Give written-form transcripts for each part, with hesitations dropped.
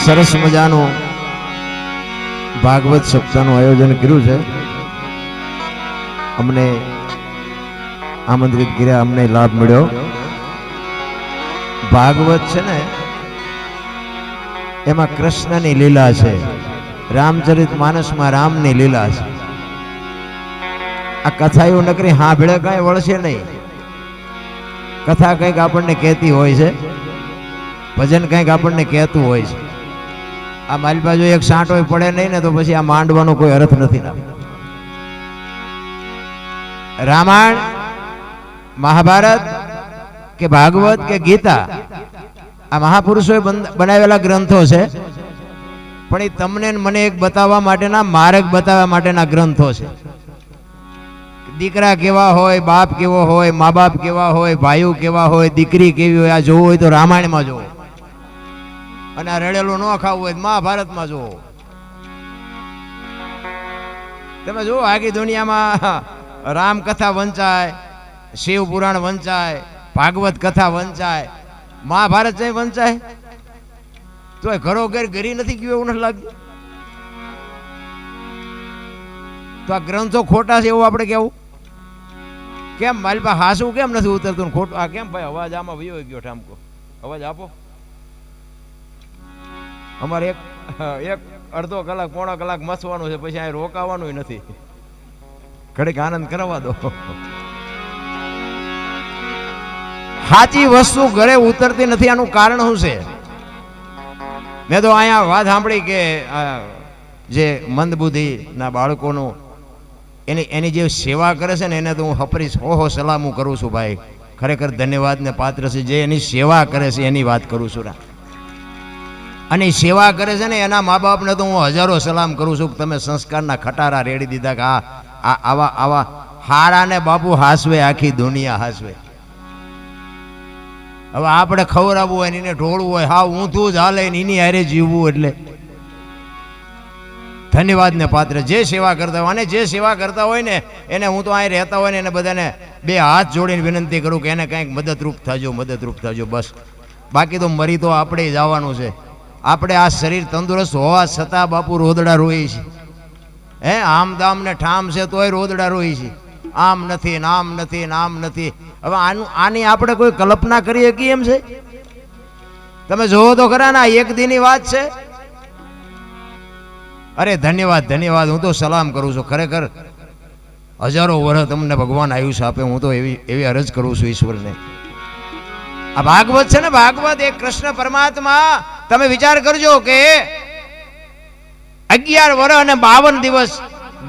સરસ મજાનું ભાગવત સપ્તાહનું આયોજન કર્યું છે. અમને આમંત્રિત કર્યા, અમને લાભ મળ્યો. ભાગવત છે ને એમાં કૃષ્ણની લીલા છે, રામચરિત માનસમાં રામની લીલા છે. આ કથા એવું નકરી હાંભળે કાંઈ વળશે નહીં. કથા કંઈક આપણને કહેતી હોય છે, ભજન કંઈક આપણને કહેતું હોય છે. આ મારી બાજુ એક સાંટો પડે નહીં ને તો પછી આ માંડવાનો કોઈ અર્થ નથી. રામાયણ, મહાભારત કે ભાગવત કે ગીતા આ મહાપુરુષોએ બનાવેલા ગ્રંથો છે, પણ એ તમને મને એક બતાવવા માટેના, માર્ગ બતાવવા માટેના ગ્રંથો છે. દીકરા કેવા હોય, બાપ કેવો હોય, મા બાપ કેવા હોય, ભાઈઓ કેવા હોય, દીકરી કેવી હોય, આ જોવું હોય તો રામાયણમાં જોવો, અને આ રડેલું ન ખાવું હોય મહાભારતમાં જોવો. તમે જુઓ આખી દુનિયામાં રામકથા વંચાય, શિવ પુરાણ વંચાય, ભાગવત કથા વંચાય, મહાભારત છે વંચાય, તો ઘરો ઘર ઘરી નથી ગયું એવું નથી લાગ્યું. તો આ ગ્રંથો ખોટા છે એવું આપણે કેવું કેમ? મારી પાસે હાસું કેમ નથી ઉતરતું ખોટું? આ કેમ ભાઈ અવાજ આમાં વયો ગયો ઠામકો? અવાજ આપો. અમારે એક અડધો કલાક પોણો કલાક મસવાનું છે, પછી અહીં રોકાવાનું નથી. ઘડીક આનંદ કરવા દો. સાચી વસ્તુ ઘરે ઉતરતી નથી, આનું કારણ શું છે? મેં તો અહીંયા વાત સાંભળી કે જે મંદબુદ્ધિ ના બાળકોનું એની જે સેવા કરે છે ને એને તો હું હપરીશ હો સલામ હું કરું છું ભાઈ. ખરેખર ધન્યવાદ ને પાત્ર છે જે એની સેવા કરે છે એની વાત કરું છું. અને સેવા કરે છે ને એના મા બાપને તો હું હજારો સલામ કરું છું કે તમે સંસ્કારના ખટારા રેડી દીધા કે આવા હારાને બાપુ હાસવે, આખી દુનિયા હાસવે. હવે આપણે ખવડાવવું હોય ને એને ઢોળવું હોય, હા ઊંધું જ હાલે ને એની હારે જીવવું, એટલે ધન્યવાદ ને પાત્ર જે સેવા કરતા હોય. અને જે સેવા કરતા હોય ને એને હું તો અહીં રહેતા હોય ને એને બધાને બે હાથ જોડીને વિનંતી કરું કે એને કંઈક મદદરૂપ થજો બસ. બાકી તો મરી તો આપણે જવાનું છે. આપણે આ શરીર તંદુરસ્ત હોવા છતાં બાપુ રોદડા રોઈ છે. આમ દામ ને ઠામ છે તોય રોદડા રોઈ છે. આમ નથી, નામ નથી, નામ નથી. હવે આની આપણે કોઈ કલ્પના કરી શકીએ એમ છે? તમે જોવો તો ખરા ને, એક દીની વાત છે. અરે ધન્યવાદ, હું તો સલામ કરું છું. ખરેખર હજારો વર્ષ તમને ભગવાન આયુષ્ય આપે, હું તો એવી અરજ કરું છું ઈશ્વરને. આ ભાગવત છે ને, ભાગવત એક કૃષ્ણ પરમાત્મા, તમે વિચાર કરજો કે 11 વર્ષ અને 52 દિવસ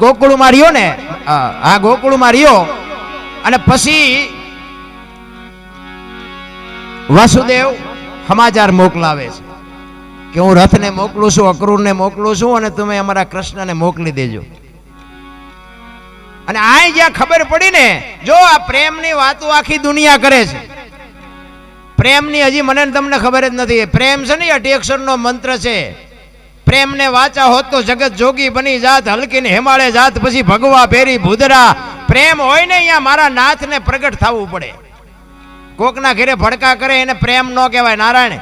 ગોકુળમાં રહ્યો ને, આ ગોકુળમાં રહ્યો, અને પછી વાસુદેવ સમાચાર મોકલાવે છે કે હું રથને મોકલું છું, અક્રૂરને મોકલું છું, અને તમે અમારા કૃષ્ણને મોકલી દેજો. અને આ જ્યાં ખબર પડી ને, જો આ પ્રેમની વાતો આખી દુનિયા કરે છે. પ્રેમની હજી મને તમને ખબર જ નથી. પ્રેમ છે ને 8 અક્ષરનો મંત્ર છે. પ્રેમને વાચા હોત તો જગત જોગી બની જાત, હલકીને હિમાલય જાત, પછી ભગવા ફેરી ભૂદરા. પ્રેમ હોય ને અહીંયા મારા નાથને પ્રગટ થવું પડે. કોકના ઘરે ભડકા કરે એને પ્રેમ ન કહેવાય નારાયણ.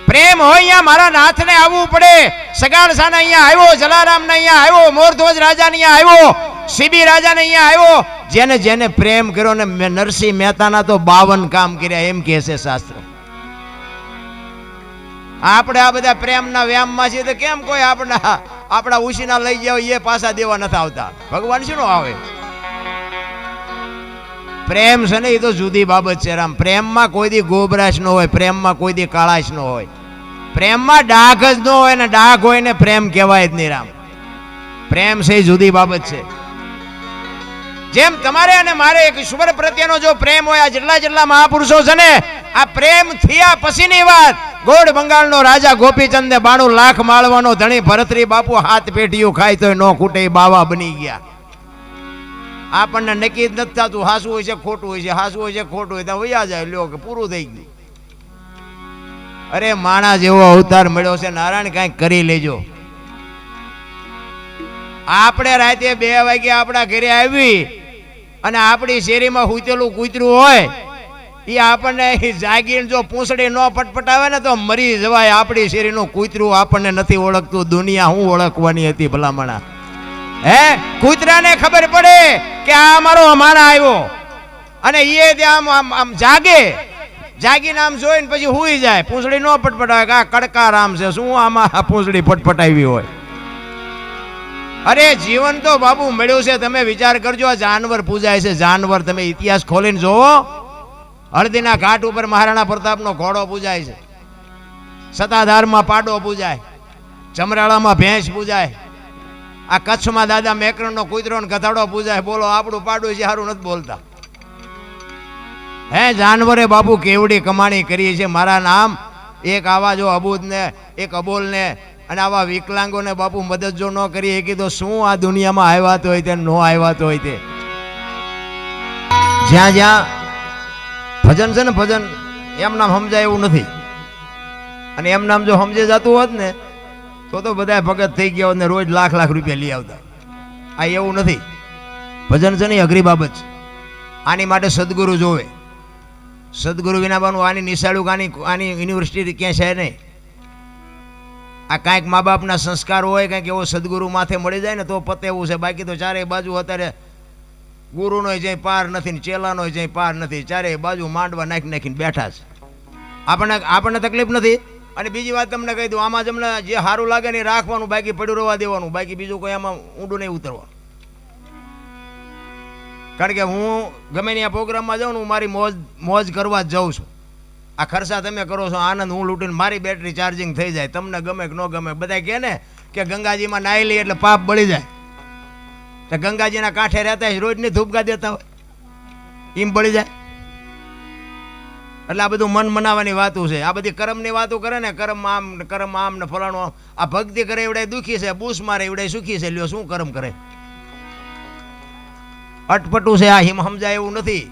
પ્રેમ હોય અહીંયા મારા નાથને આવવું પડે. સગાળસાને અહીંયા આવ્યો, જલારામને અહીંયા આવ્યો, મોરધ્વજ રાજાને અહીંયા આવ્યો, સીબી રાજાને અહીંયા આવ્યો. જેને પ્રેમ કર્યો ને, નરસિંહ મહેતાના તો 52 કામ કર્યા એમ કહે છે શાસ્ત્ર. આપણે આ બધા પ્રેમના વ્યામમાં છીએ તો કેમ કોઈ આપણા ઉશીના લઈ જાવ એ પાછા દેવા નથી આવતા? ભગવાન શું આવે? પ્રેમ છે ને એ તો જુદી બાબત છે રામ. પ્રેમમાં કોઈ દી ગોબરાશ ન હોય, પ્રેમમાં કોઈ દી કાળાશ ન હોય, પ્રેમમાં ડાઘ જ ન હોય, ને ડાઘ હોય ને પ્રેમ કહેવાય જ નહીં રામ. પ્રેમ છે એ જુદી બાબત છે. જેમ તમારે અને મારે એક ઈશ્વર પ્રત્યેનો જો પ્રેમ હોય, આ જેટલા મહાપુરુષો છે ને, આ પ્રેમ થયા પછીની વાત. ગોળ બંગાળનો રાજા ગોપીચંદે 92 લાખ માળવાનો ધણી ભરતરી બાપુ 7 પેટીઓ ખાય તોય નો ખૂટે, બાવા બની ગયા. આપણને નક્કી જ નથી થતું હાસું હોય છે ખોટું હોય છે, હાસું હોય છે ખોટું હોય ત્યાં વયા જાય, લ્યો કે પૂરું થઈ ગયું. અરે માણસ જેવો અવતાર મળ્યો છે નારાયણ, કાંઈક કરી લેજો. આપણે રાતે 2 વાગે આપણા ઘરે આવી અને આપણી શેરીમાં હુતેલું કૂતરું હોય એ આપણને જાગીને જો પૂંછડી ન પટપટાવે ને તો મરી જવાય. આપણી શેરીનું કૂતરું આપણને નથી ઓળખતું, દુનિયા હું ઓળખવાની હતી ભલામણા. હે કૂતરાને ખબર પડે કે આ મારો અમારા આવ્યો, અને એ ત્યાં આમ જાગે, જાગીને આમ જોઈને પછી હુઈ જાય. પૂંછડી ન પટપટાવે કે આ કડકા રામ છે, શું આમાં પૂંછડી પટપટાવી હોય. અરે જીવન તો બાબુ મળ્યું છે. તમે વિચાર કરજો, આ જાનવર પૂજાય છે, જાનવર. તમે ઇતિહાસ ખોલીને જોવો, હળદીના ઘાટ ઉપર મહારાણા પ્રતાપનો ઘોડો પૂજાય છે, સતાધારમાં પાડો પૂજાય, ચમરાળામાં ભેંસ પૂજાય, આ કચ્છમાં દાદા મેકરણનો કૂતરો ને ગધાડો પૂજાય. બોલો આપણું પાડું છે સારું નથી બોલતા. હે જાનવરે બાપુ કેવડી કમાણી કરી છે. મારા નામ એક આવા જો અબૂદ ને એક અબોલ ને અને આવા વિકલાંગોને બાપુ મદદ જો ન કરી શકી તો શું આ દુનિયામાં આવ્યા તો હોય તે ન આવ્યા તો હોય તે. જ્યાં જ્યાં ભજન છે ને, ભજન એમ નામ સમજાય એવું નથી. અને એમ નામ જો સમજે જતું હોત ને તો બધા ભગત થઈ ગયા હોત ને રોજ લાખ લાખ રૂપિયા લઈ આવતા. આ એવું નથી. ભજન છે ને અઘરી બાબત છે. આની માટે સદગુરુ જોવે. સદગુરુ વિના બાનું આની નિશાળું આની યુનિવર્સિટી ક્યાંય છે નહીં. આ કાંઈક મા બાપના સંસ્કાર હોય, કંઈક એવો સદગુરુ માથે મળી જાય ને તો પતે એવું છે. બાકી તો ચારેય બાજુ અત્યારે ગુરુનો જઈ પાર નથી ને ચેલાનો જઈ પાર નથી. ચારેય બાજુ માંડવા નાખી નાખીને બેઠા છે. આપણને તકલીફ નથી. અને બીજી વાત તમને કહી દઉં, આમાં તમને જે સારું લાગે ને રાખવાનું, બાકી પડ્યું રહેવા દેવાનું. બાકી બીજું કોઈ આમાં ઊંડું નહીં ઉતરવાનું. કારણ કે હું ગમે ત્યાં પ્રોગ્રામમાં જાઉં ને હું મારી મોજ કરવા જ જાઉં છું. આ ખર્ચા તમે કરો છો, આનંદ હું લૂંટીને મારી બેટરી ચાર્જિંગ થઈ જાય. તમને ગમે કે ન ગમે. બધા કહે ને કે ગંગાજીમાં નાહી લઈએ એટલે પાપ બળી જાય. તો ગંગાજીના કાંઠે રહેતા હોય, રોજની ધૂપગા દેતા હોય, એમ બળી જાય. એટલે આ બધું મન મનાવાની વાતું છે. આ બધી કર્મની વાતો કરે ને, કર્મ આમ ને ફલાણું આમ. આ ભક્તિ કરે એવડે દુઃખી છે, બૂસ મારે એવડે સુખી છે. લ્યો શું કર્મ કરે? અટપટું છે. આ હિમ સમજાય એવું નથી.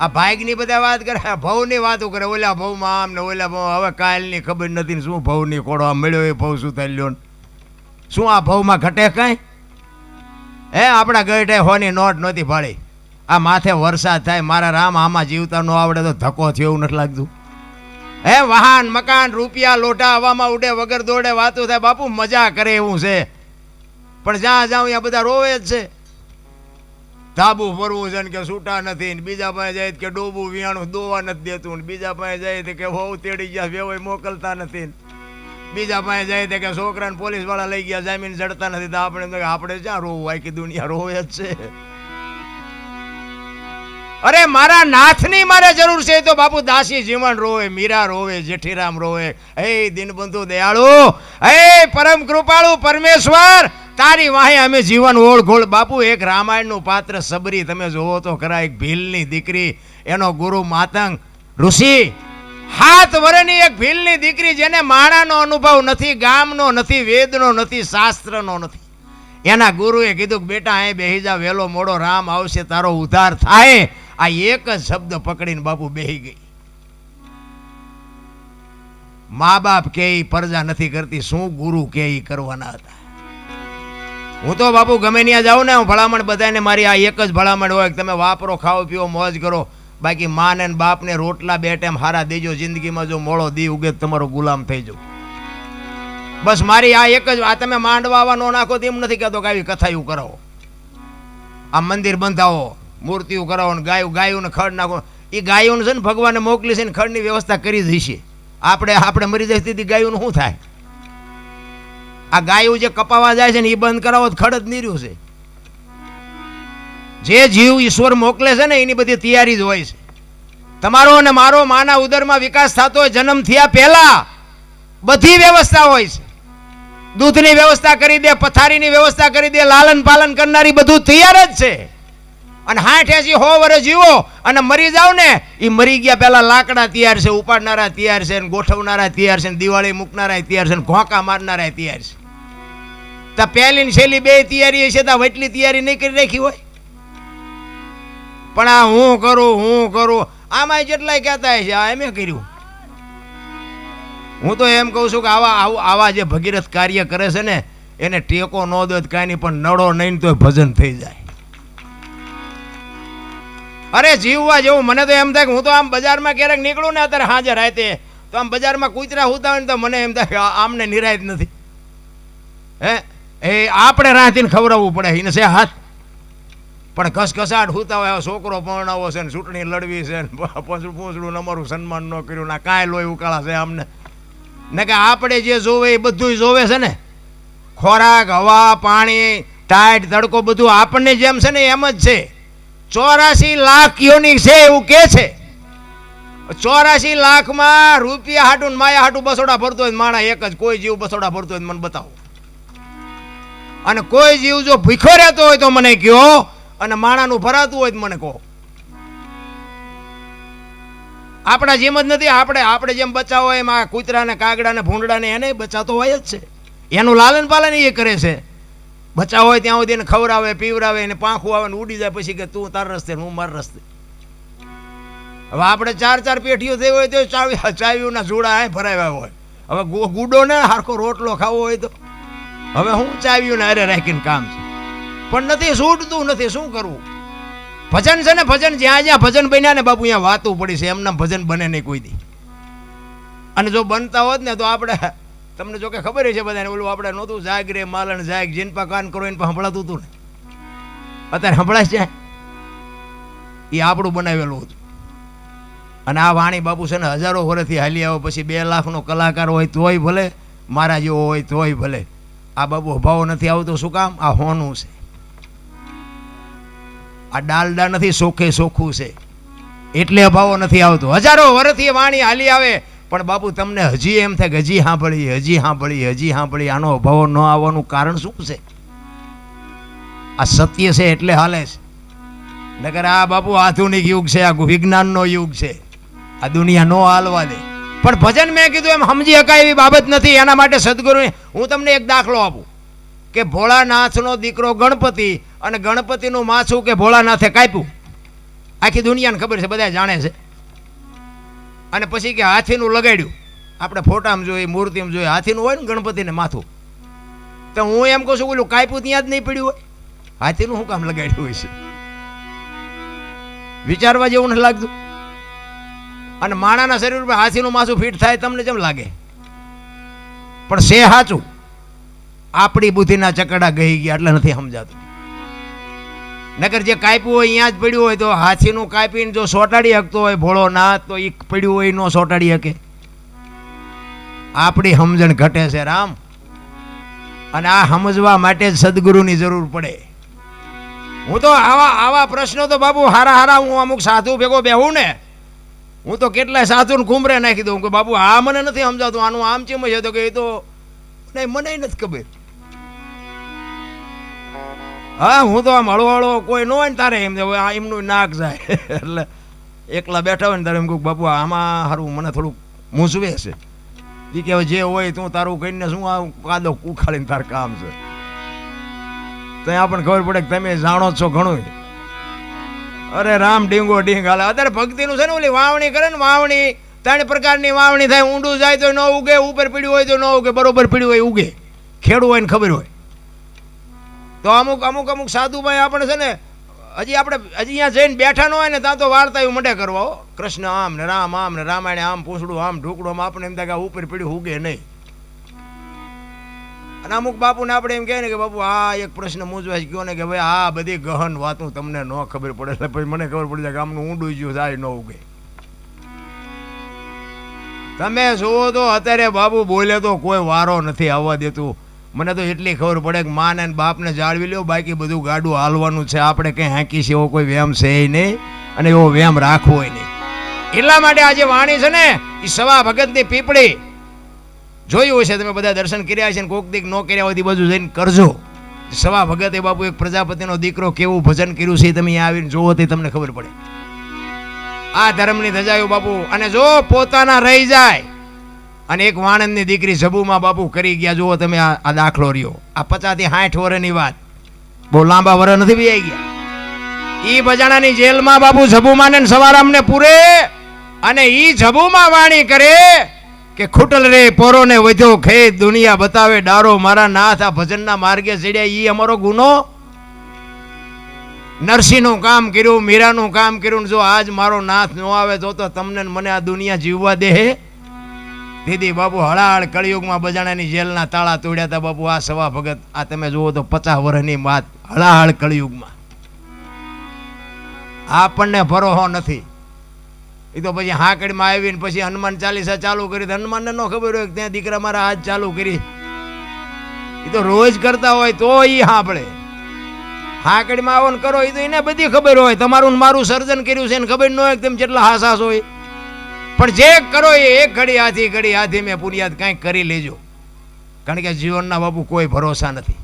આ ભાગની બધા વાત કરે, ભવની વાતો કરે. ઓલા ભવમાં આમ ને ઓલા ભવ. હવે કાલની ખબર નથી ને શું ભવની કોડો આ મળ્યો એ ભવ શું થઈ લ્યો. શું આ ભવમાં ઘટે કાંઈ? હે આપણા ગઈઠે હોની નોટ નહોતી ભાળી. આ માથે વરસાદ થાય, મારા રામ આમાં જીવતા ન આવડે તો ધક્કો થયો એવું નથી લાગતું. હે વાહન મકાન રૂપિયા લોટા હવામાં ઉડે વગર દોડે વાતો થાય. બાપુ મજા કરે એવું છે, પણ જ્યાં જાઉં ત્યાં બધા રોવે જ છે. ધાબુ ફરવું છે ને કે છૂટા નથી, બીજા પાસે જાય કે ડોબું વિયાણું દોવા નથી દેતું, બીજા પાસે જાય કે હોવ તેડી ગયા વેવાય મોકલતા નથી, બીજા પાસે જાય કે છોકરાને પોલીસ વાળા લઈ ગયા જામીન જડતા નથી. તો આપણે જ્યાં રોવું, આખી દુનિયા રોવે જ છે. અરે મારા નાથની મારે જરૂર છે તો બાપુ દાસી જીવન રોવે, મીરા રોવે, જેઠીરામ રોવે. હે દીનબંધુ દયાળુ, હે પરમ કૃપાળુ પરમેશ્વર, તારી વાહે અમે જીવન ઓળઘોળ. બાપુ એક રામાયણનું પાત્ર સબરી તમે જોવો તો ખરા. એક ભીલની દીકરી, એનો ગુરુ માતંગ ઋષિ, 7 વર્ષની એક ભીલની દીકરી, જેને માણાનો અનુભવ નથી, ગામનો નથી, વેદનો નથી, શાસ્ત્રનો નથી. એના ગુરુએ કીધું કે બેટા અહીં બેહી જા, વહેલો મોડો રામ આવશે, તારો ઉદ્ધાર થાય. આ એક જ શબ્દ પકડીને બાપુ બેહી ગઈ. મા બાપ કે પરજા નથી કરતી, શું ગુરુ કે કરવાના હતા. હું તો બાપુ ગમે ત્યાં જાઉં ને, હું ભલામણ બધાને મારી આ એક જ ભલામણ હોય કે તમે વાપરો, ખાઓ પીઓ, મોજ કરો. બાકી માને ને બાપને રોટલા 2 ટાઈમ હારા દેજો. જિંદગીમાં જો મોળો દી ઉગે તમારો ગુલામ થઈ જાવ. બસ મારી આ એક જ. આ તમે માંડવા આવા નો નાખો તો એમ નથી કહેતો કે આવી કથાયું કરાવો, આ મંદિર બંધાવો, મૂર્તિઓ કરાવો ને ગાયોને ખડ નાખો. એ ગાયોને છે ને ભગવાને મોકલી છે ને ખડની વ્યવસ્થા કરી જ હશે. આપણે મરી જાય તેથી ગાયોનું શું થાય? આ ગાયું જે કપાવા જાય છે ને એ બંધ કરાવો તો ખડ જ નીર્યું છે. જે જીવ ઈશ્વર મોકલે છે ને એની બધી તૈયારી જ હોય છે. તમારો અને મારો માના ઉદરમાં વિકાસ થતો હોય જન્મ થયા પહેલા બધી વ્યવસ્થા હોય છે. દૂધની વ્યવસ્થા કરી દે, પથારીની વ્યવસ્થા કરી દે, લાલન પાલન કરનારી બધું તૈયાર જ છે. અને 60-80 100 વર્ષ જીવો અને મરી જાવ ને, એ મરી ગયા પહેલા લાકડા તૈયાર છે, ઉપાડનારા તૈયાર છે, ગોઠવનારા તૈયાર છે, દિવાળી મૂકનારા તૈયાર છે, ઘોંકા મારનારા તૈયાર છે. તો પહેલી ને છેલ્લી 2 તૈયારી છે, તો વટલી તૈયારી નહીં કરી રાખી હોય. પણ આ હું કરું આમાં જેટલાય કહેતા છે આ એમે કર્યું. હું તો એમ કહું છું કે આવા જે ભગીરથ કાર્ય કરે છે ને એને ટેકો ન દો કાંઈ નહીં, પણ નડો નહીં તો ભજન થઈ જાય. અરે જીવવા જેવું. મને તો એમ થાય કે હું તો આમ બજારમાં ક્યારેક નીકળું ને અત્યારે હાજર રાતે તો આમ બજારમાં કૂતરા હુતા હોય ને તો મને એમ થાય કે આમને નિરાયત નથી. હે એ આપણે રાતીને ખવડાવવું પડે એને છે હાથ. પણ ઘસઘસાટ હુતા હોય, છોકરો પરણાવો છે ને ચૂંટણી લડવી છે ને પૂછડું અમારું સન્માન ન કર્યું ના કાંઈ લોહી ઉકાળા છે અમને ને કે આપણે જે જોવે એ બધું જોવે છે ને. ખોરાક, હવા, પાણી, ટાઈટ, તડકો બધું આપણને જેમ છે ને એમ જ છે. 84 લાખ યોની છે એવું કે છે. 84 લાખમાં રૂપિયા હાટું માયા હાટું બસોડા ભરતો હોય માણા એક જ. કોઈ જીવ બસોડા ભરતો હોય મને બતાવો. અને કોઈ જીવ જો ભૂખો રહેતો હોય તો મને કહો, અને માણાનું ભરાતું હોય તો મને કહો. આપણા જેમ જ નથી. આપણે જેમ બચાવો એમ આ કૂતરાને, કાગડાને, ભૂંડડાને એને બચાતો હોય જ છે. એનું લાલન પાલન એ કરે છે. બચાવ હોય ત્યાં સુધી એને ખવડાવે, પીવડાવે, એને પાંખું આવે ને ઉડી જાય પછી કે તું તાર રસ્તે હું મારા રસ્તે. હવે આપણે 4 પેઢીઓ થઈ હોય તો ચાવીઓના જોડા ભરાવ્યા હોય. હવે ગુડો ને હારખો રોટલો ખાવો હોય તો હવે હું ચાવીઓને હારે રાખીને કામ છે. પણ નથી છૂટતું નથી. શું કરવું? ભજન છે ને ભજન, જ્યાં જ્યાં ભજન બન્યા ને બાપુ અહીંયા વાતું પડી છે. એમના ભજન બને નહીં કોઈ દી. અને જો બનતા હોત ને તો આપણે, તમને જો કે ખબર છે બધાને, ઓલું આપણે નહોતું જાગ રે માલણ જાગ, જીનપા કાન કરો એને સંભળાતું હતું ને. અત્યારે સંભળાય છે એ આપણું બનાવેલું હતું. અને આ વાણી બાપુ છે ને હજારો વર્ષથી હાલી આવો. પછી 2 લાખનો કલાકાર હોય તોય ભલે, મારા જેવો હોય તોય ભલે. આ બાપુ અભાવ નથી આવતો. શું કામ? આ હોનું છે. આ ડાલડા નથી, સોખે સોખું છે એટલે અભાવો નથી આવતો. હજારો વર્ષથી વાણી હાલી આવે પણ બાપુ તમને હજી એમ થાય કે હજી સાંભળી. આનો અભાવ ન આવવાનું કારણ શું છે? આ સત્ય છે એટલે હાલે છે. નકર આ બાપુ આધુનિક યુગ છે, આ વિજ્ઞાનનો યુગ છે. આ દુનિયા નો હાલવા દે. પણ ભજન મેં કીધું એમ સમજી શકાય એવી બાબત નથી. એના માટે સદગુરુ, હું તમને એક દાખલો આપું કે ભોળાનાથનો દીકરો ગણપતિ અને ગણપતિનું માથું કે ભોળાનાથે કાપ્યું. આખી દુનિયાને ખબર છે, બધા જાણે છે. અને પછી કે હાથીનું લગાડ્યું. આપણે ફોટામાં જોઈએ, મૂર્તિમાં જોઈએ, હાથીનું હોય ને ગણપતિને માથું. તો હું એમ કહું છું ઓલું કાપ્યું ત્યાં જ નહીં પડ્યું હોય, હાથીનું શું કામ લગાડ્યું હોય છે? વિચારવા જેવું નથી લાગતું. અને માણાના શરીર પર હાથીનું માથું ફિટ થાય તમને કેમ લાગે? પણ છે સાચું. આપણી બુદ્ધિના ચકડા ગઈ ગયા એટલે નથી સમજાતું. નકર જે કાપ્યું હોય અહીંયા જ પડ્યું હોય તો હાથીનું કાપીને જો સોટાડી શકતો હોય ભોળો નાથ તો એ પડ્યું હોય ન સોટાડી શકે. આપણી સમજણ ઘટે છે રામ. અને આ સમજવા માટે જ સદગુરુની જરૂર પડે. હું તો આવા પ્રશ્નો તો બાપુ હારા હું અમુક સાધુ ભેગો બેહું ને, હું તો કેટલાય સાધુને ઘૂમરે નાખી દઉં કે બાપુ આ મને નથી સમજાતું, આનું આમ ચેમ છે. તો કે એ તો નહીં, મને નથી ખબર. હા, હું તો આમ હળવો કોઈ ન હોય ને તારે એમ એમનું નાક જાય એટલે એકલા બેઠા હોય ને તારે એમ કહું બાપુ આમાં સારું મને થોડુંક મૂંઝવે છે. એ કહેવાય જે હોય તું તારું કહીને શું આ કાદો ઉખાડીને તાર કામ છે. તો આપણને ખબર પડે કે તમે જાણો છો ઘણું. અરે રામ ડીંગો ડીંગ હાલે. અત્યારે ભક્તિનું છે ને ઓલી વાવણી કરે ને, વાવણી 3 પ્રકારની વાવણી થાય. ઊંડું જાય તો ન ઉગે, ઉપર પીડ્યું હોય તો ન ઉગે, બરોબર પીડ્યું હોય ઉગે. ખેડું હોય ને ખબર હોય. તો અમુક સાધુભાઈ આપણે છે ને હજી અહીંયા જઈને બેઠા ન હોય ને ત્યાં તો વાર્તા એવું મંડે કરવા. કૃષ્ણ આમ ને રામ આમ ને રામાયણ આમ, પૂછડું આમ, ઢોકળું આમ. આપણે એમ થાય કે ઉપર પીડ્યું ઉગે નહીં. અને અમુક બાપુને આપણે એમ કહે ને કે બાપુ આ એક પ્રશ્ન મૂંઝવાય ગયો ને કે ભાઈ આ બધી ગહન વાતું તમને ન ખબર પડે એટલે પછી મને ખબર પડી જાય કે આમનું ઊંડું ગયું જાય ન ઉગે. તમે જુઓ તો અત્યારે બાપુ બોલે તો કોઈ વારો નથી આવવા દેતું. મને તો એટલી ખબર પડે કે માને અને બાપને જાળવી લ્યો, બાકી બધું ગાડું હાલવાનું છે. આપણે કંઈ હાંકી છે એવો કોઈ વ્યામ છે નહીં અને એવો વ્યામ રાખવો નહીં. એટલા માટે આજે વાણી છે ને એ સવા ભગતની પીપળી જોયું હશે તમે બધા, દર્શન કર્યા છે ને કોક દીક ન કર્યા હોય બાજુ જઈને કરજો. સવા ભગતે બાપુ એક પ્રજાપતિનો દીકરો કેવું ભજન કર્યું છે તમે આવીને જોવો તે તમને ખબર પડે. આ ધર્મની ધજાયું બાપુ. અને જો પોતાના રહી જાય અને એક વાણંદની દીકરી જબુમાં બાપુ કરી ગયા. જુઓ તમે આ દાખલો રહ્યો. આ 50 થી 60 વર્ષની વાત, બહુ લાંબા વર્ષ નથી બી આવી ગયા. ઈ બજાણાની જેલમાં બાપુ જબુમાં ને સવારામને પૂરે અને ઈ જબુમાં વાણી કરે કે ખૂટલ રે પોરો ને વધ્યો ખેત, દુનિયા બતાવે ડારો, મારા નાથ આ ભજનના માર્ગે ચડ્યા ઈ અમારો ગુનો નરસિંહનું કામ કર્યું, મીરાનું કામ કર્યું. જો આજ મારો નાથ ન આવે તો તમને મને આ દુનિયા જીવવા દે. દીદી બાપુ હળાહળ કળિયુગમાં બજાણાની જેલના તાળા તોડ્યા હતા બાપુ. આ સવા ભગત આ તમે જુઓ તો 50 વર્ષની વાત, હળાહળ કળિયુગમાં. આપણને ભરોસો નથી. એ તો પછી હાકડીમાં આવીને પછી હનુમાન ચાલીસા ચાલુ કરી. હનુમાનને ન ખબર હોય કે ત્યાં દીકરા મારા હાથ ચાલુ કરી. એ તો રોજ કરતા હોય તો એ સાંભળે. હાકડીમાં આવો ને કરો એ તો એને બધી ખબર હોય. તમારું મારું સર્જન કર્યું છે એને ખબર ન હોય કે તેમ જેટલા હાસાસ હોય. પણ જે કરો એ એક ઘડી હાથી મેં પુરિયાદ કાંઈક કરી લેજો. કારણ કે જીવનના બાપુ કોઈ ભરોસા નથી.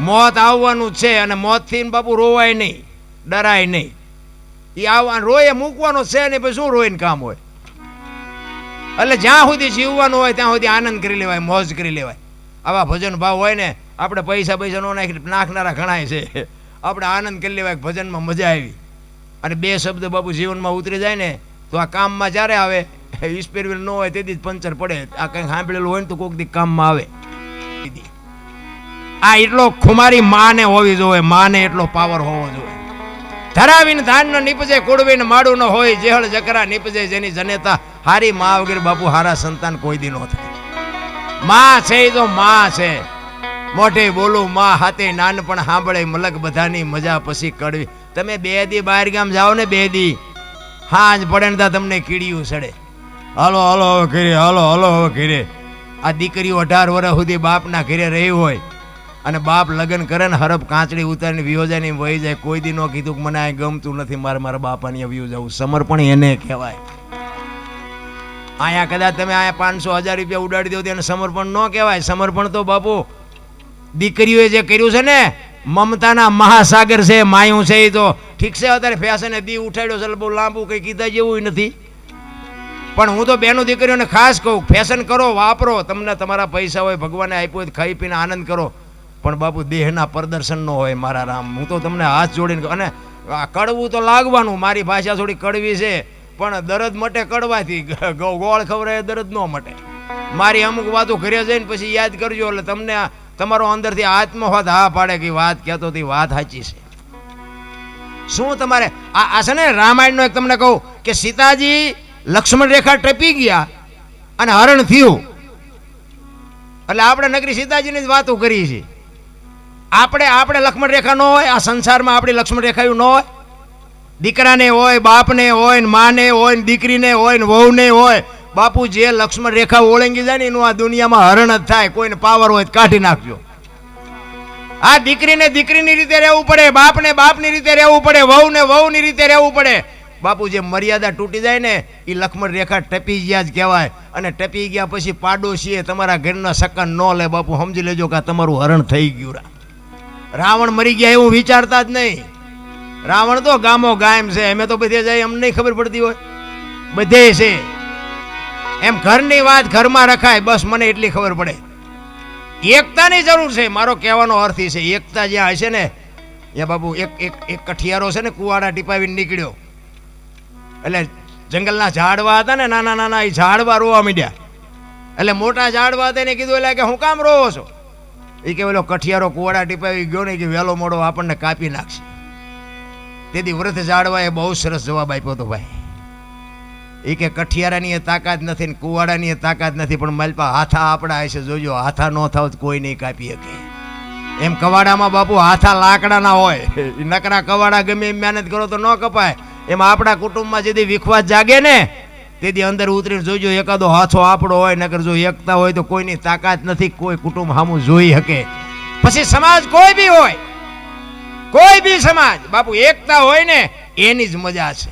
મોત આવવાનું જ છે અને મોતથી બાપુ રોવાય નહીં, ડરાય નહીં. એ આવવા રોય મૂકવાનો છે ને પછી શું રોઈને કામ હોય. એટલે જ્યાં સુધી જીવવાનું હોય ત્યાં સુધી આનંદ કરી લેવાય, મોજ કરી લેવાય. આવા ભજન ભાવ હોય ને આપણે પૈસા નો નાખનારા ઘણાય છે. આપણે આનંદ કરી લેવાય, ભજનમાં મજા આવી. અને 2 શબ્દ બાપુ જીવનમાં ઉતરી જાય ને તો આ કામમાં જ્યારે આવે. સ્પેરવેલ ન હોય તેથી જ પંચર પડે. આ કંઈક સાંભળેલું હોય ને તો કોઈક દી કામમાં આવે. આ એટલો ખુમારી માને હોવી જોઈએ, માને એટલો પાવર હોવો જોઈએ. ધરાવીને ધાન ન નીપજે, કુડવીને માડું ન હોય, જેહળ જકરા નીપજે જેની જનેતા. હારી મા વગેરે બાપુ હારા સંતાન કોઈ દી નો થાય. માં છે એ તો માં છે. મોઢે બોલું માં હાથે નાનપણ સાંભળે મલક બધાની મજા પછી કડવી. તમે 2 દી બહાર ગામ જાઓ ને 2 દી હાજ પડે ને તમને કીડિયું સડે. હાલો હાલો હવે ઘરે, હાલો હાલો હવે ઘરે. આ દીકરીઓ 18 વર્ષ સુધી બાપના ઘરે રહી હોય અને બાપ લગ્ન કરે ને હરફ કાંચડી ઉતારીને વિયો જાય ને વહી જાય. કોઈ દી નો કીધું કે મને આ ગમતું નથી, મારા બાપાની વિયો જવું. સમર્પણ એને કહેવાય. અહીંયા કદાચ તમે અહીંયા 500-1000 રૂપિયા ઉડાડી દો તેને સમર્પણ ન કહેવાય. સમર્પણ તો બાપુ દીકરીઓએ જે કર્યું છે ને, મમતાના મહાસાગર છે, માયું છે. એ તો ઠીક છે અત્યારે ફેશને દી ઉઠાડ્યો છે, બહુ લાંબુ કંઈ કીધા જેવું નથી. પણ હું તો બેનો દીકરીઓને ખાસ કહું, ફેશન કરો, વાપરો. તમને તમારા પૈસા હોય, ભગવાને આપ્યો હોય, ખાઈ પીને આનંદ કરો. પણ બાપુ દેહના પ્રદર્શન નો હોય મારા રામ. હું તો તમને હાથ જોડીને, અને કડવું તો લાગવાનું. મારી ભાષા થોડી કડવી છે પણ દરદ મટે કડવાથી. ગોળ ખવડાવે દરદ ન મટે. મારી અમુક વાતો ઘરે જઈને પછી યાદ કરજો એટલે તમને તમારો અંદરથી આત્મહોત હા પાડે કે વાત કહેતો હતી વાત સાચી છે. શું તમારે આ છે ને રામાયણનો એક તમને કહું કે સીતાજી લક્ષ્મણ રેખા ટપી ગયા અને હરણ થયું. એટલે આપણે નગરી સીતાજીની જ વાતો કરી છે. આપણે લક્ષ્મણ રેખા ન હોય આ સંસારમાં. આપણી લક્ષ્મણ રેખાયું ન હોય. દીકરાને હોય, બાપને હોય, માને હોય, દીકરીને હોય, વહુને હોય. બાપુ જે લક્ષ્મણ રેખા ઓળંગી જાય ને એનું આ દુનિયામાં હરણ જ થાય. કોઈને પાવર હોય કાઢી નાખજો. આ દીકરીને દીકરીની રીતે રહેવું પડે, બાપને બાપની રીતે રહેવું પડે, વહુને વહુની રીતે રહેવું પડે. બાપુ જે મર્યાદા તૂટી જાય ને એ લક્ષ્મણ રેખા ટપી ગયા જ કહેવાય. અને ટપી ગયા પછી પાડોશીએ તમારા ઘરના સકન ન લે. બાપુ સમજી લેજો કે તમારું હરણ થઈ ગયું. રાવણ મરી ગયા એવું વિચારતા જ નહીં. રાવણ તો ગામો ગામ છે. અમે તો બધે જાય અમને નહીં ખબર પડતી હોય. બધે છે એમ. ઘરની વાત ઘરમાં રખાય, બસ મને એટલી ખબર પડે. એકતાની જરૂર છે. મારો કહેવાનો અર્થ એ છે એકતા જ્યાં હશે ને ત્યાં બાપુ એક કઠિયારો છે ને કુવાડા ટીપાવીને નીકળ્યો. એટલે જંગલના ઝાડવા હતા ને નાના એ ઝાડવા રોવા માંડ્યા. એટલે મોટા ઝાડવા હતા એને કીધું એટલે કે હું કામ રોવો છો? એ કે પેલો કઠિયારો કુવાડા ટીપાવી ગયો ને કે વહેલો મોડો આપણને કાપી નાખશે. તેથી વૃદ્ધ ઝાડવાએ બહુ સરસ જવાબ આપ્યો હતો ભાઈ. એ કે કઠિયારાની એ તાકાત નથી ને કુવાડાની એ તાકાત નથી, પણ માલપા હાથા આપણા હશે. જોજો હાથા ન થાવ કોઈ નહીં કાપી શકે. એમ કવાડામાં બાપુ હાથા લાકડાના હોય. નકરા કવાડા ગમે એમ મહેનત કરો તો ન કપાય. એમાં આપણા કુટુંબમાં જેથી વિખવાદ જાગે ને તેથી અંદર ઉતરીને જોજો એકાદો હાથો આપણો હોય. નકર જો એકતા હોય તો કોઈની તાકાત નથી કોઈ કુટુંબ સામું જોઈ શકે. પછી સમાજ કોઈ બી હોય, કોઈ બી સમાજ બાપુ એકતા હોય ને એની જ મજા છે.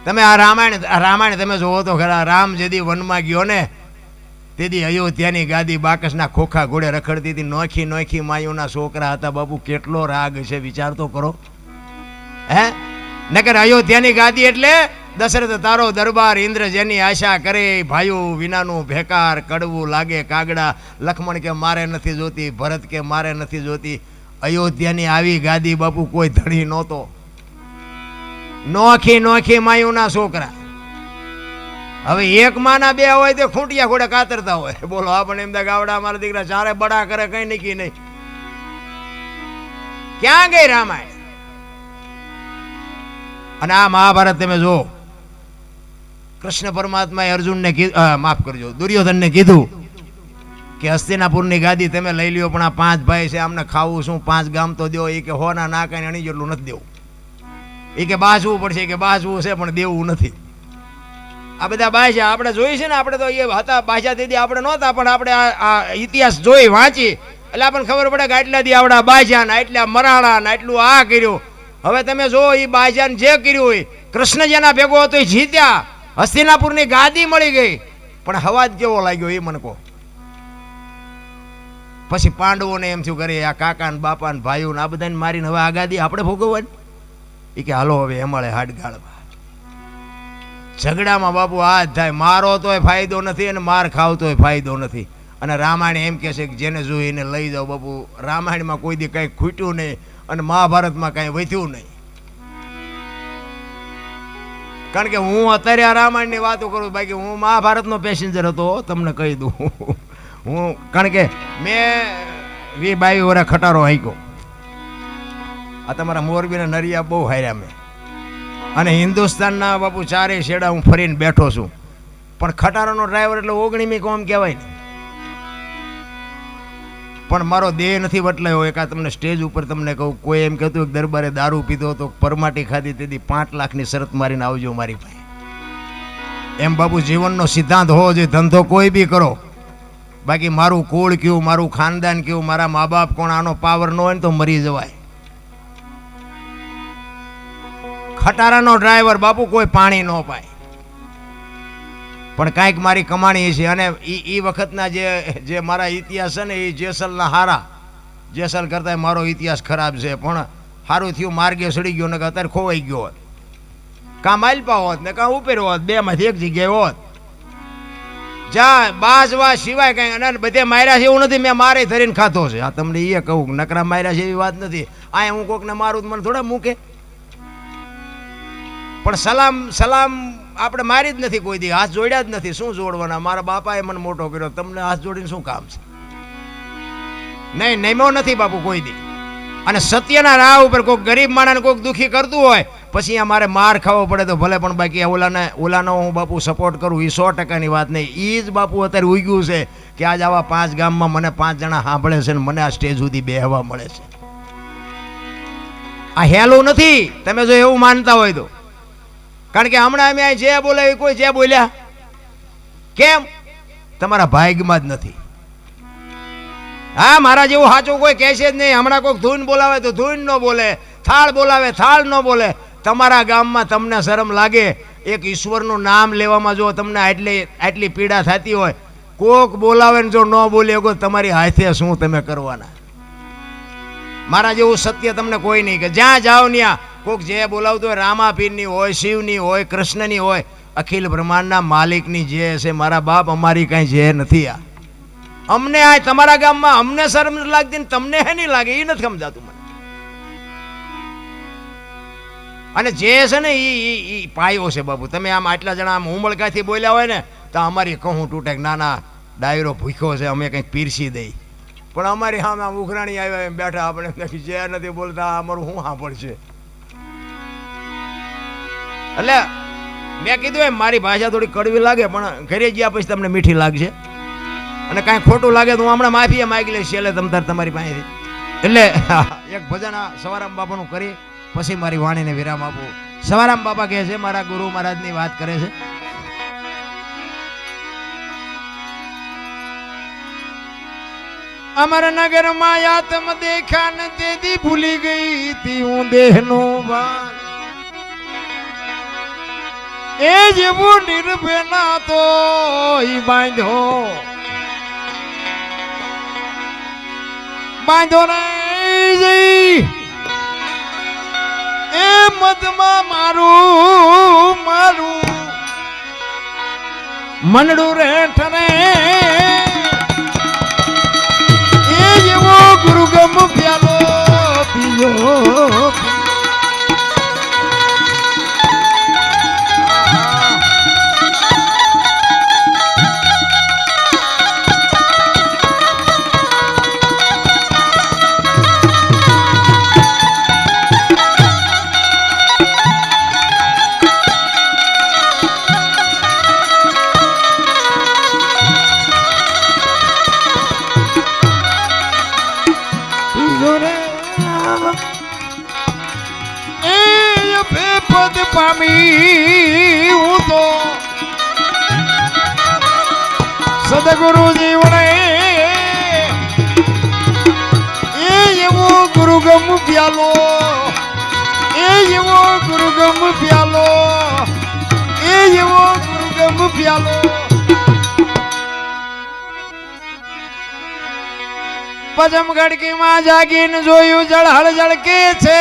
તમે આ રામાયણ તમે જોવો તો ખરા. રામ જેદી વનમાં ગયો ને તેથી અયોધ્યાની ગાદી બાકસના ખોખા ઘોડે રખડતી હતી. નોખી નોખી માયુના છોકરા હતા. બાપુ કેટલો રાગ છે વિચાર તો કરો. હે નકર અયોધ્યાની ગાદી એટલે દશરથ તારો દરબાર, ઇન્દ્ર જેની આશા કરે, ભાઈઓ વિનાનું ભેકાર, કડવું લાગે કાગડા. લક્ષ્મણ કે મારે નથી જોતી, ભરત કે મારે નથી જોતી. અયોધ્યાની આવી ગાદી બાપુ કોઈ ધણી નહોતો. નોખી નોખી માયુના છોકરા. હવે એક માના 2 હોય તો ખૂંટિયા ઘોડે કાતરતા હોય. બોલો આપણે એમ ગાવડા મારા દીકરા ચારે બડા કરે કઈ નક્કી નહીં. ક્યાં ગઈ રામાયણ? અને આ મહાભારત તમે જો, કૃષ્ણ પરમાત્માએ અર્જુનને માફ કરજો, દુર્યોધનને કીધું કે હસ્તિનાપુરની ગાદી તમે લઈ લ્યો, પણ આ 5 ભાઈ છે, આમને ખાવું શું, 5 ગામ તો દો. એ કે હોના ના કઈ અણી જેટલું નથી દેવું. એ કે બાજવું પડશે, કે બાજવું છે પણ દેવું નથી. આ બધા બાજા આપણે જોઈ છે ને, આપણે તો એ હતા બાજા દીદી આપણે નહોતા, પણ આપણે આ ઇતિહાસ જોઈ વાંચી એટલે આપણને ખબર પડે કે આટલા દી આવડા બાજા ને આટલા મરાણા ને આટલું આ કર્યું. હવે તમે જો એ બાજાને જે કર્યું હોય, કૃષ્ણ જેના ભેગો હતો એ જીત્યા, હસ્તિનાપુરની ગાદી મળી ગઈ, પણ હવાજ કેવો લાગ્યો એ મને કહો. પછી પાંડવોને એમ થયું કરે આ કાકા ને બાપા ને ભાઈઓ ને આ બધાને મારીને હવે આ ગાદી આપણે ભોગવવાની. એ કે હાલો હવે એમાળે હાડગાળવા. ઝઘડામાં બાપુ આ જ થાય, મારો તોય ફાયદો નથી અને માર ખાવ તોય ફાયદો નથી. અને રામાયણ એમ કહે છે કે જેને જોઈ એને લઈ જાઓ. બાપુ રામાયણમાં કોઈ દી કંઈ ખૂટ્યું નહીં અને મહાભારતમાં કાંઈ વધ્યું નહીં. કારણ કે હું અત્યારે આ રામાયણની વાતો કરું, બાકી હું મહાભારતનો પેસેન્જર હતો, તમને કહી દઉં હું. કારણ કે મેં 22 વર્ષ ખટારો હાંક્યો. આ તમારા મોરબીના નરિયા બહુ હાર્યા મેં, અને હિન્દુસ્તાનના બાપુ 4 શેડા હું ફરીને બેઠો છું. પણ ખટારાનો ડ્રાઈવર એટલે 19મી કોમ કહેવાય ને. પણ મારો દેહ નથી બદલાયો. એક આ તમને સ્ટેજ ઉપર તમને કહું, કોઈ એમ કહેતું કે દરબારે દારૂ પીધો હતો, પરમાટી ખાધી, તેથી 5 લાખની શરત મારીને આવજો મારી પાસે. એમ બાપુ જીવનનો સિદ્ધાંત હોવો જોઈએ. ધંધો કોઈ બી કરો, બાકી મારું કુળ કયું, મારું ખાનદાન કયું, મારા મા બાપ કોણ, આનો પાવર ન હોય ને તો મરી જવાય. ખટારાનો ડ્રાઈવર બાપુ કોઈ પાણી ન પાય, પણ કાંઈક મારી કમાણી છે. અને એ વખતના જે મારા ઇતિહાસ છે ને, એ જેસલના હારા. જેસલ કરતાં મારો ઇતિહાસ ખરાબ છે, પણ સારું થયું માર્ગે સડી ગયો, ને અત્યારે ખોવાઈ ગયો હોત. કાં માલપા હોત ને કાં ઉપેર હોત, 2માંથી 1 જગ્યાએ હોત. જ્યાં બાજવા સિવાય કઈ. અને બધે માર્યા છે એવું નથી, મેં મારે ધરીને ખાતો છે. આ તમને એ કહું, નકરા માર્યા છે એવી વાત નથી. આ હું કોકને મારું મને થોડા મૂકે. પણ સલામ આપણે મારી જ નથી કોઈ દી, હાથ જોડ્યા જ નથી. શું જોડવાના? મારા બાપાએ મને મોટો કર્યો, તમને હાથ જોડીને શું કામ છે? નહીં, નમ્યો નથી બાપુ કોઈ દી. અને સત્યના રાહ ઉપર કોઈક ગરીબ માણસને કોઈક દુઃખી કરતું હોય, પછી મારે માર ખાવો પડે તો ભલે, પણ બાકી ઓલાનો હું બાપુ સપોર્ટ કરું, એ 100%ની વાત નહીં. એ જ બાપુ અત્યારે ઉગ્યું છે કે આજ આવા 5 ગામમાં મને 5 જણા સાંભળે છે ને મને આ સ્ટેજ સુધી બેહવા મળે છે. આ હેલું નથી, તમે જો એવું માનતા હોય તો. કારણ કે હમણાં અમે જે બોલે કોઈ જે બોલ્યા, કેમ? તમારા ભાગ્યમાં જ નથી. હા, મારા જેવું સાચું કોઈ કહેશે જ નહીં. હમણાં કોઈક ધૂન બોલાવે તો ધૂન ન બોલે, થાળ બોલાવે થાળ ન બોલે. તમારા ગામમાં તમને શરમ લાગે એક ઈશ્વરનું નામ લેવામાં? જો તમને આટલી પીડા થતી હોય, કોક બોલાવે ને જો ન બોલે, તમારી હાથે શું તમે કરવાના? મારા જેવું સત્ય તમને કોઈ નહીં. કે જ્યાં જાઓ ત્યાં કોક જે બોલાવતું હોય, રામાપીરની હોય, શિવની હોય, કૃષ્ણની હોય, અખિલ બ્રહ્માંડના માલિકની જે છે મારા બાપ, અમારી કાંઈ જે નથી. આ અમને આ તમારા ગામમાં અમને શરમ લાગતી ને તમને હે નહીં લાગે, એ નથી સમજાતું મને. અને જે છે ને એ પાયો છે બાપુ. તમે આમ આટલા જણા આમ ઉમળકાથી બોલ્યા હોય ને તો અમારી કહું તૂટે કે નાના ડાયરો ભૂખ્યો છે, અમે કંઈક પીરસી દઈ. પણ અમારી સામે આમ ઉઘરાણી આવ્યા એમ બેઠા, આપણે જે નથી બોલતા અમારું શું સાંભળશે? એટલે મેં કીધું એમ, મારી ભાષા થોડી કડવી લાગે, પણ ઘરે ગયા પછી તમને મીઠી લાગશે. અને કાંઈ ખોટું લાગે તો હું હમણાં માફી માગી લઈશ છેલ્લે તમારી પાસેથી. એટલે એક ભજન સવારામ બાપાનું કરી પછી મારી વાણીને વિરામ આપું. સવારામ બાપા કહે છે, મારા ગુરુ મહારાજની વાત કરે છે. અમર નગર માં આત્મ દેખા ન તેથી ભૂલી ગઈ તી હું દેહનો ભાન. એ જેવું નિર્ભેના તો ઈ બાંધો નહીં એ મધમાં મારું મનડું રે ઠરે. એ જેવો ગુરુગમ પ્યાલો પીયો. સદગુરુ જીવને એવો ગુરુગમ પ્યાલો, એવો ગુરુગમ પ્યાલો, એવો ગુરુગમ પ્યાલો. પજમ ગડકીમાં જાગીને જોયું જળહળ જળકે છે.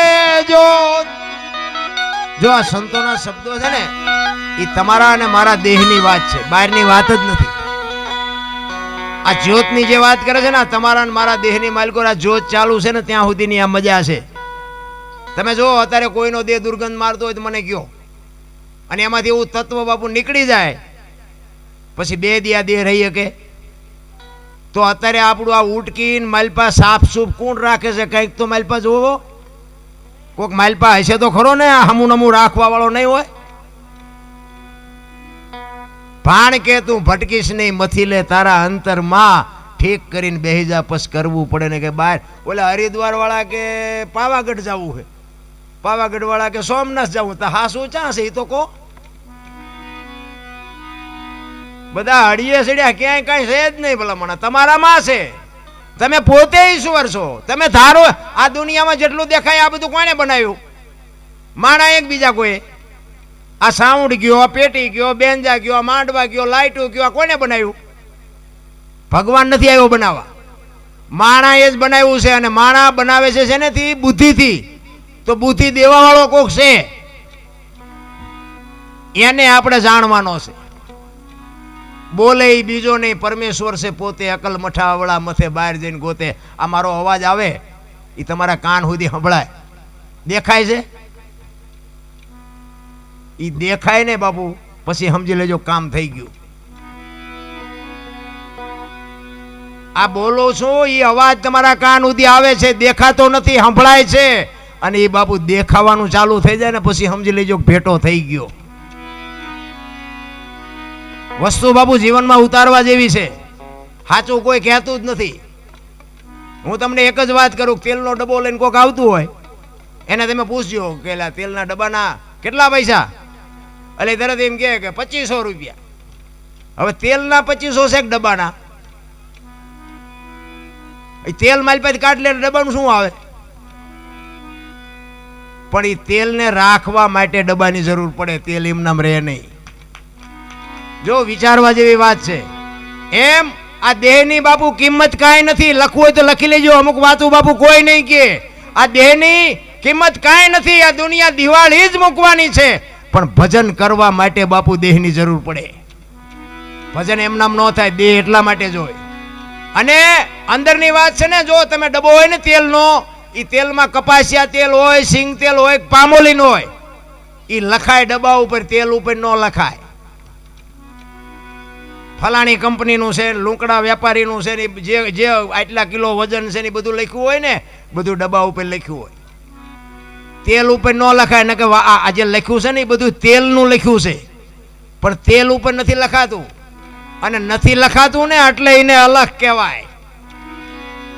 જો આ સંતોના શબ્દો છે ને એ તમારા અને મારા દેહની વાત છે, બહારની વાત જ નથી. આ જ્યોતની જે વાત કરે છે ને તમારા અને મારા દેહની માલિકો, આ જ્યોત ચાલુ છે ને ત્યાં સુધીની આ મજા છે. તમે જો અત્યારે કોઈનો દેહ દુર્ગંધ મારતો હોય તો મને કયો, અને એમાંથી એવું તત્વ બાપુ નીકળી જાય પછી 2 દી આ દેહ રહી શકે? તો અત્યારે આપણું આ ઉટકીન માલપા સાફ સૂફ કોણ રાખે છે? કંઈક તો માલપા જોવો, કોઈક માલપા હશે તો ખરો ને, હમું નમું રાખવા વાળો નહીં હોય. ભાણ કે તું ભટકીશ નહીં, મથી લે તારા અંતરમાં, ઠીક કરીને બેહી જા, પસ કરવું પડે ને કે બહાર ઓલા હરિદ્વાર વાળા કે પાવાગઢ જવું છે, પાવાગઢ વાળા કે સોમનાથ જવું, તો હાસું ચા છે એ તો કહો. બધા હળીએ સડ્યા, ક્યાંય કાંઈ છે જ નહીં. ભલા મને તમારામાં છે, તમે પોતે ઈશ્વર છો. તમે ધારો આ દુનિયામાં જેટલું દેખાય આ બધું કોણે બનાવ્યું? માણા એક બીજા કોઈ. આ સાઉન્ડ ગયો, પેટી ગયો, બેન્જા ગયો, માંડવા ગયો, લાઇટો ગયો, કોને બનાવ્યું? ભગવાન નથી આવ્યો બનાવવા, માણા એ જ બનાવ્યું છે. અને માણા બનાવે છે શેનેથી? બુદ્ધિથી. તો બુદ્ધિ દેવા વાળો કોક છે, એને આપણે જાણવાનો છે. બોલે એ બીજો નહીં, પરમેશ્વર છે પોતે. અકલ મઠાવડા મથે બહાર જઈને ગોતે. આ મારો અવાજ આવે એ તમારા કાન સુધી સંભળાય, દેખાય છે? એ દેખાય ને બાપુ, પછી સમજી લેજો કામ થઈ ગયું. આ બોલો છું એ અવાજ તમારા કાન સુધી આવે છે, દેખાતો નથી, સંભળાય છે. અને એ બાપુ દેખાવાનું ચાલુ થઈ જાય ને પછી સમજી લેજો ભેટો થઈ ગયો. વસ્તુ બાપુ જીવનમાં ઉતારવા જેવી છે, સાચું કોઈ કહેતું જ નથી. હું તમને એક જ વાત કરું, તેલનો ડબ્બો લઈને કોક આવતું હોય એને તમે પૂછજો કે તેલના ડબ્બાના કેટલા પૈસા? એટલે તરત એમ કે 2500 રૂપિયા. હવે તેલના 2500 છે ડબ્બાના? તેલ મારી પાસે કાઢ લે, ડબ્બાનું શું આવે? પણ એ તેલને રાખવા માટે ડબ્બાની જરૂર પડે, તેલ એમ નામ રહે નહીં. જો વિચારવા જેવી વાત છે. એમ આ દેહની બાપુ કિંમત કાંઈ નથી. લખવું હોય તો લખી લેજો, અમુક વાતું બાપુ કોઈ નહીં કે આ દેહની કિંમત કાંઈ નથી. આ દુનિયા દિવાળી જ મૂકવાની છે, પણ ભજન કરવા માટે બાપુ દેહની જરૂર પડે. ભજન એમ નામ ન થાય, દેહ એટલા માટે જ હોય. અને અંદરની વાત છે ને, જો તમે ડબ્બો હોય ને તેલનો, એ તેલમાં કપાસિયા તેલ હોય, સિંગ તેલ હોય, પામોલીન હોય, એ લખાય ડબ્બા ઉપર, તેલ ઉપર ન લખાય. ફલાણી કંપનીનું છે, લુંકડા વેપારીનું છે, જે આટલા કિલો વજન છે ને બધું લખ્યું હોય ને, બધું ડબ્બા ઉપર લખ્યું હોય. તેલ ઉપર ન લખાય ને, કે આ જે લખ્યું છે ને એ બધું તેલનું લખ્યું છે, પણ તેલ ઉપર નથી લખાતું. અને નથી લખાતું ને એટલે એને અલગ કહેવાય.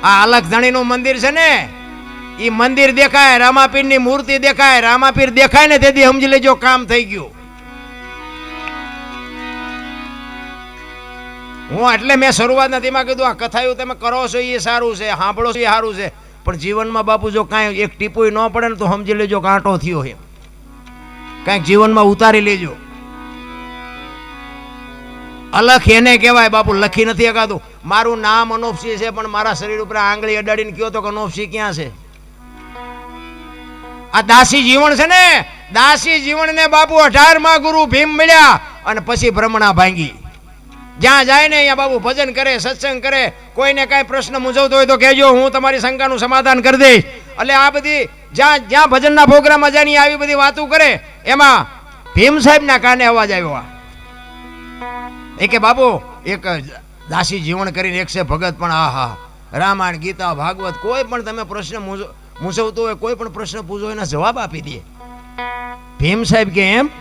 આ અલગ ધણીનું મંદિર છે ને, એ મંદિર દેખાય, રામાપીરની મૂર્તિ દેખાય, રામાપીર દેખાય ને તેથી સમજી લેજો કામ થઈ ગયું. હું એટલે મેં શરૂઆતના તેમાં કીધું આ કથાયું તમે કરો છો એ સારું છે, સાંભળો છો એ સારું છે, પણ જીવનમાં બાપુ જો કાંઈ એક ટીપુય ન પડે ને તો સમજી લેજો કાંટો થયો એમ. કાંઈક જીવનમાં ઉતારી લેજો. અલખ એને કહેવાય બાપુ, લખી નથી શકાતું. મારું નામ અનોપસિંહ છે, પણ મારા શરીર ઉપર આંગળી અડાડીને કયો તો કે અનોપસિંહ ક્યાં છે? આ દાસી જીવન છે ને, દાસી જીવનને બાપુ 18મા ગુરુ ભીમ મળ્યા અને પછી ભ્રમણા ભાંગી. જ્યાં જાય ને અહીંયા બાપુ ભજન કરે, સત્સંગ કરે. કોઈને કાંઈ પ્રશ્ન મૂંઝવતો હોય તો કહેજો, હું તમારી શંકાનું સમાધાન કરી દઈશ. એટલે આ બધી જ્યાં ભજનના પ્રોગ્રામમાં જાય આવી બધી વાતો કરે, એમાં ભીમ સાહેબના કાને અવાજ આવ્યો. એ કે બાપુ એક દાસી જીવન કરીને એક છે ભગત, પણ આહા રામાયણ, ગીતા, ભાગવત કોઈ પણ તમે પ્રશ્ન મૂંઝવતો હોય, કોઈ પણ પ્રશ્ન પૂછો એના જવાબ આપી દે. ભીમ સાહેબ કે એમ?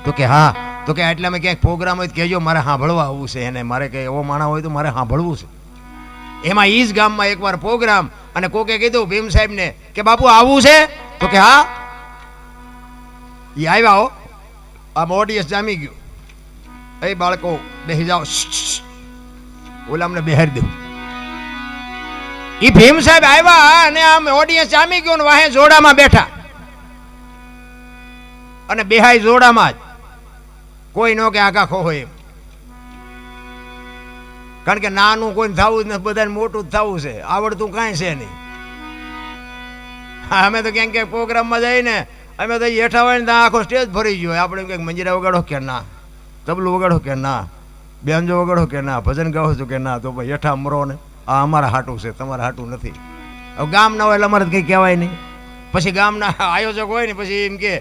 તો કે હા. તો કે એટલામાં ક્યાંક પ્રોગ્રામ હોય તો કહેજો, મારે સાંભળવા આવવું છે એને. મારે કે એવો માણસ હોય તો મારે સાંભળવું છે. એમાં ઈ જ ગામમાં એકવાર પ્રોગ્રામ, અને કોકે કીધું ભીમ સાહેબને કે બાપુ આવવું છે? તો કે હા. એ આવ્યા હો, આ ઓડિયન્સ જામી ગયું. એ બાળકો બેસી જાઓ, ઓલામને બેહારી દઉં. ઈ ભીમ સાહેબ આવ્યા અને આમ ઓડિયન્સ જામી ગયો ને વાહે જોડામાં બેઠા અને બેહાઈ જોડામાં જ કોઈ નો કે આગા ખો હોય એમ. કારણ કે નાનું કોઈ થવું જ નથી, બધાને મોટું જ થવું છે, આવડતું કાંઈ છે નહીં. અમે તો ક્યાંક ક્યાંક પ્રોગ્રામમાં જઈને અમે તો હેઠા હોય ને ત્યાં આખો સ્ટેજ ભરી ગયો. આપણે ક્યાંક મંજીરા વગાડો કે ના, તબલું વગાડો કે ના, બેન્જો વગાડો કે ના, ભજન ગાવો છો કે ના, તો ભાઈ હેઠા મરો ને આ અમારા હાટું છે, તમારા હાટું નથી. હવે ગામ ના હોય એટલે અમારે કંઈ કહેવાય નહીં. પછી ગામના આયોજક હોય ને પછી એમ કે